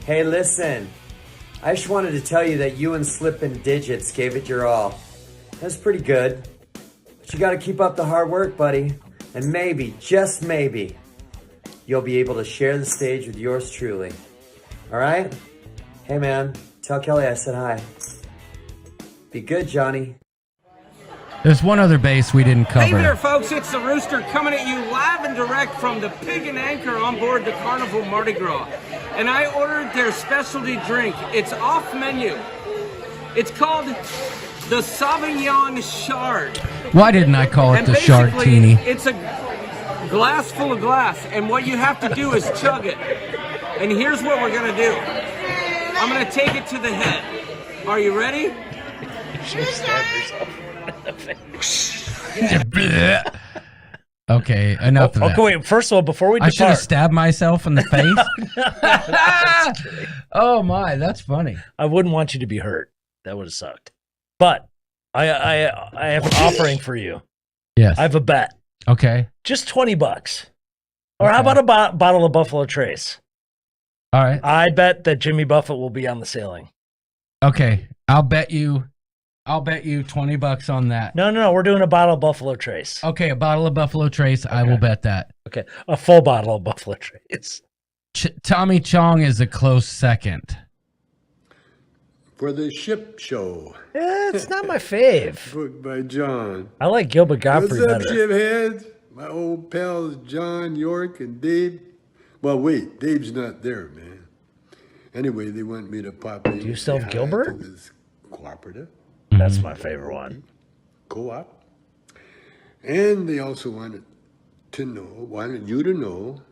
Hey, listen. I just wanted to tell you that you and Slippin' Digits gave it your all. That's pretty good. But you gotta keep up the hard work, buddy. And maybe, just maybe, you'll be able to share the stage with yours truly. Alright? Hey, man. Tell Kelly I said hi. Be good, Johnny. There's one other base we didn't cover. Hey there, folks. It's the Rooster coming at you live and direct from the Pig and Anchor on board the Carnival Mardi Gras. And I ordered their specialty drink. It's off menu. It's called the Sauvignon Shard. Why didn't I call it And the basically, Shardtini? it's a glass full of glass. And what you have to do is chug it. And here's what we're going to do. I'm going to take it to the head. Are you ready? Okay, enough of that. Okay, wait. First of all, before we I should have depart, stabbed myself in the face. Oh my, that's funny. I wouldn't want you to be hurt. That would have sucked. But I have an offering for you. Yes. I have a bet. Okay. Just $20. Or how about a bottle of Buffalo Trace? All right. I bet that Jimmy Buffett will be on the sailing. Okay. I'll bet you $20 on that. No. We're doing a bottle of Buffalo Trace. Okay, a bottle of Buffalo Trace. Okay. I will bet that. Okay, a full bottle of Buffalo Trace. Tommy Chong is a close second. For the ship show. It's not my fave. Book by John. I like Gilbert Godfrey What's up, better. shipheads? My old pals John, York, and Dave. Well, wait, Dave's not there, man. Anyway, they want me to pop in. Do you still have Gilbert? This cooperative. That's my favorite one. Co-op. And they also wanted you to know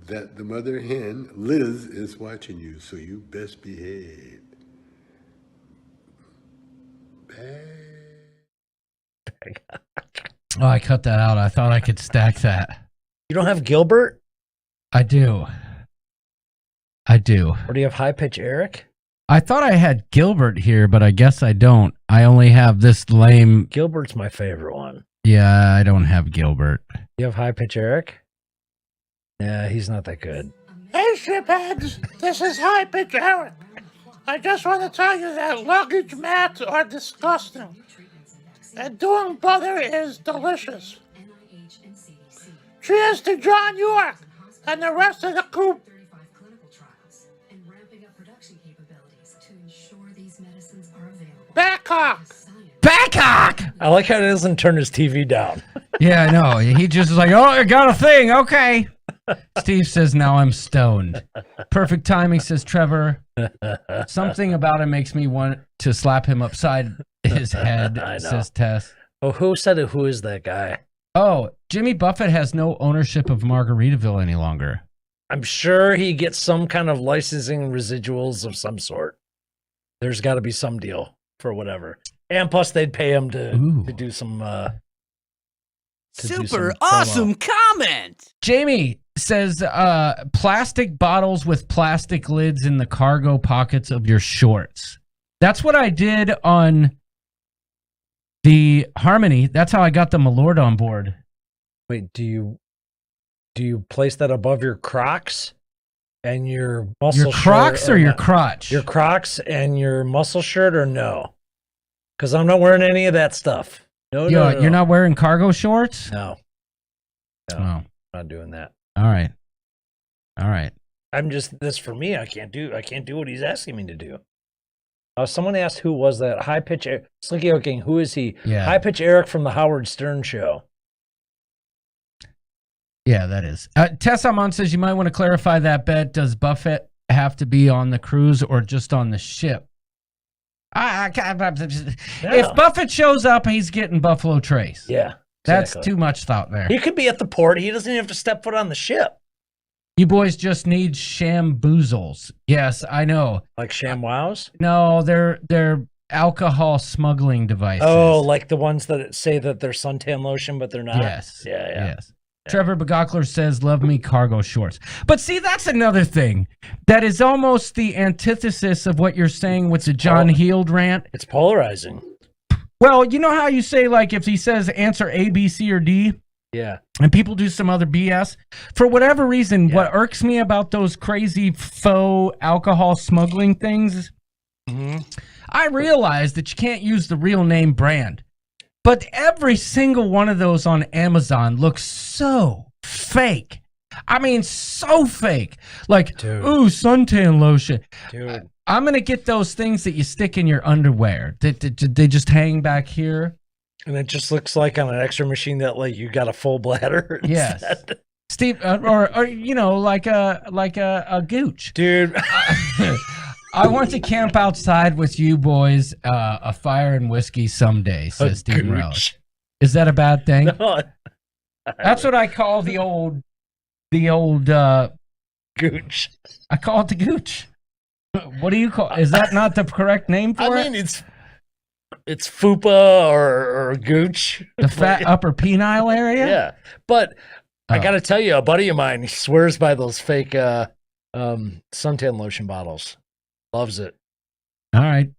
that the mother hen, Liz, is watching you, so you best behave. Oh, I cut that out. I thought I could stack that. You don't have Gilbert? I do. Or do you have High Pitch Eric? I thought I had Gilbert here, but I guess I don't. I only have this lame. Gilbert's my favorite one. Yeah, I don't have Gilbert. You have High Pitch Eric? Yeah, he's not that good. Hey, shipheads, this is High Pitch Eric. I just want to tell you that luggage mats are disgusting. And doing butter is delicious. Cheers to John York and the rest of the group. Backhawk! Backhawk! I like how he doesn't turn his TV down. Yeah, I know. He just is like, oh, I got a thing. Okay. Steve says, now I'm stoned. Perfect timing, says Trevor. Something about him makes me want to slap him upside his head, says Tess. Oh, who said it? Who is that guy? Oh, Jimmy Buffett has no ownership of Margaritaville any longer. I'm sure he gets some kind of licensing residuals of some sort. There's got to be some deal for whatever. And plus, they'd pay him to do some... Super awesome comment! Jamie says, plastic bottles with plastic lids in the cargo pockets of your shorts. That's what I did on the Harmony. That's how I got the Malord on board. Wait, do you place that above your Crocs and your muscle shirt? Your Crocs or your crotch? Your Crocs and your muscle shirt, or no? Because I'm not wearing any of that stuff. No. You're not wearing cargo shorts? No. Oh. Not doing that. All right. I'm just, this for me, I can't do what he's asking me to do. Someone asked who was that? High Pitch Slinky Hooking. Who is he? Yeah. High Pitch Eric from the Howard Stern Show. Yeah, that is. Tess Amon says you might want to clarify that bet. Does Buffett have to be on the cruise or just on the ship? If Buffett shows up, he's getting Buffalo Trace. Yeah. That's too much thought there. He could be at the port. He doesn't even have to step foot on the ship. You boys just need shamboozles. Yes, I know. Like ShamWows? No, they're alcohol smuggling devices. Oh, like the ones that say that they're suntan lotion, but they're not? Yes. Yeah. Yes. Trevor Begokler says, love me cargo shorts. But see, that's another thing. That is almost the antithesis of what you're saying with the John Heald rant. It's polarizing. Well, you know how you say, like, if he says answer A, B, C, or D? Yeah. And people do some other BS. For whatever reason, what irks me about those crazy faux alcohol smuggling things, I realize that you can't use the real name brand. But every single one of those on Amazon looks so fake. I mean, so fake. Like, ooh, suntan lotion. Dude. I'm going to get those things that you stick in your underwear. They just hang back here. And it just looks like on an X-ray machine that like you got a full bladder. Yes, Steve, or you know, like a gooch, dude. I want to camp outside with you boys, a fire and whiskey someday. Says Steve Morales. Is that a bad thing? No, that's what I call the old gooch. I call it the gooch. What do you call? Is that not the correct name for it? I mean, it's fupa or gooch. The fat upper penile area? Yeah. But I got to tell you, a buddy of mine, he swears by those fake suntan lotion bottles. Loves it. All right.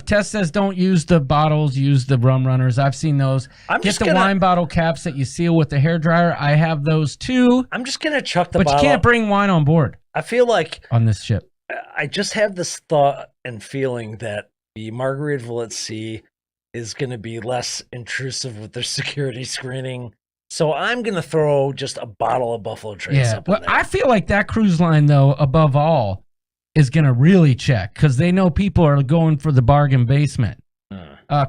Tess says don't use the bottles, use the rum runners. I've seen those. Get the wine bottle caps that you seal with the hairdryer. I have those too. I'm just going to chuck the bottle. But you can't bring wine on board. I feel like on this ship. I just have this thought and feeling that the Margaritaville at sea is going to be less intrusive with their security screening. So I'm going to throw just a bottle of Buffalo Trace up in there. I feel like that cruise line, though, above all, is going to really check because they know people are going for the bargain basement.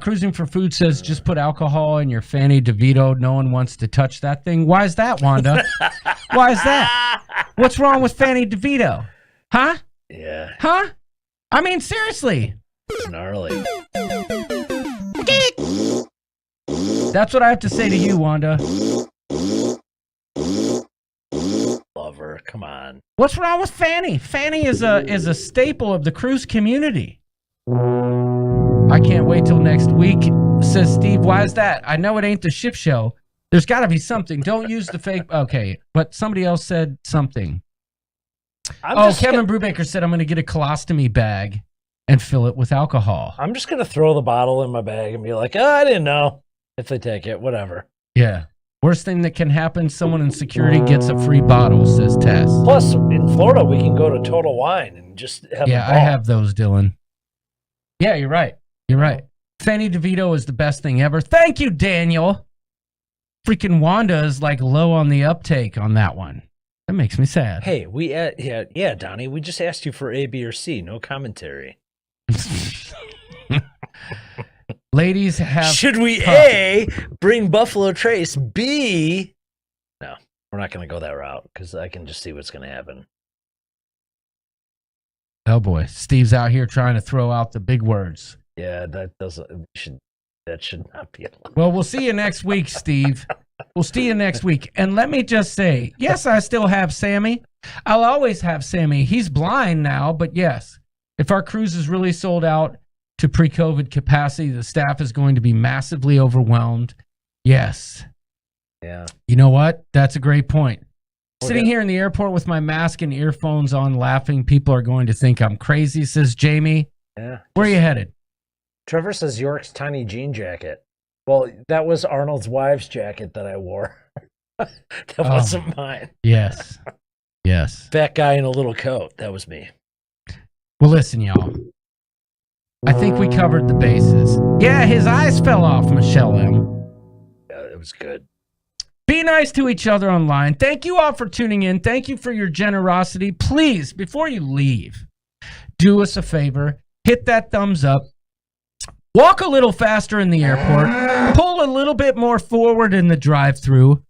Cruising for Food says just put alcohol in your Fanny DeVito. No one wants to touch that thing. Why is that, Wanda? Why is that? What's wrong with Fanny DeVito? Huh? Yeah. Huh? I mean, seriously. Gnarly. That's what I have to say to you, Wanda. Love her. Come on. What's wrong with Fanny? Fanny is a staple of the cruise community. I can't wait till next week, says Steve. Why is that? I know it ain't the ship show. There's got to be something. Don't use the fake. Okay, but somebody else said something. Kevin Brubaker said I'm going to get a colostomy bag and fill it with alcohol. I'm just going to throw the bottle in my bag and be like, oh, I didn't know. If they take it, whatever. Yeah. Worst thing that can happen, someone in security gets a free bottle, says Tess. Plus, in Florida, we can go to Total Wine and just have Yeah, I have those, Dylan. Yeah, you're right. You're right. Fanny DeVito is the best thing ever. Thank you, Daniel. Freaking Wanda is like low on the uptake on that one. That makes me sad. Hey, Donnie, we just asked you for A, B, or C. No commentary. Ladies have. Should we A, bring Buffalo Trace? B, no, we're not going to go that route because I can just see what's going to happen. Oh boy, Steve's out here trying to throw out the big words. Yeah, that should not be allowed. Well, we'll see you next week, Steve. We'll see you next week. And let me just say, yes, I still have Sammy. I'll always have Sammy. He's blind now, but yes, if our cruise is really sold out to pre-COVID capacity, the staff is going to be massively overwhelmed. Yes. Yeah. You know what? That's a great point. Sitting here in the airport with my mask and earphones on laughing, people are going to think I'm crazy, says Jamie. Yeah. Where are you headed? Trevor says York's tiny jean jacket. Well, that was Arnold's wife's jacket that I wore. That wasn't mine. Yes. Yes. Fat guy in a little coat. That was me. Well, listen, y'all. I think we covered the bases. Yeah, his eyes fell off, Michelle M. Yeah, it was good. Be nice to each other online. Thank you all for tuning in. Thank you for your generosity. Please, before you leave, do us a favor. hit that thumbs up. Walk a little faster in the airport. Pull a little bit more forward in the drive-thru.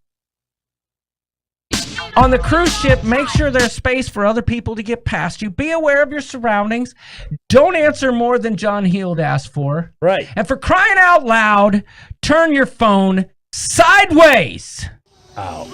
On the cruise ship, make sure there's space for other people to get past you. Be aware of your surroundings. Don't answer more than John Heald asked for. Right. And for crying out loud, turn your phone sideways. Ow.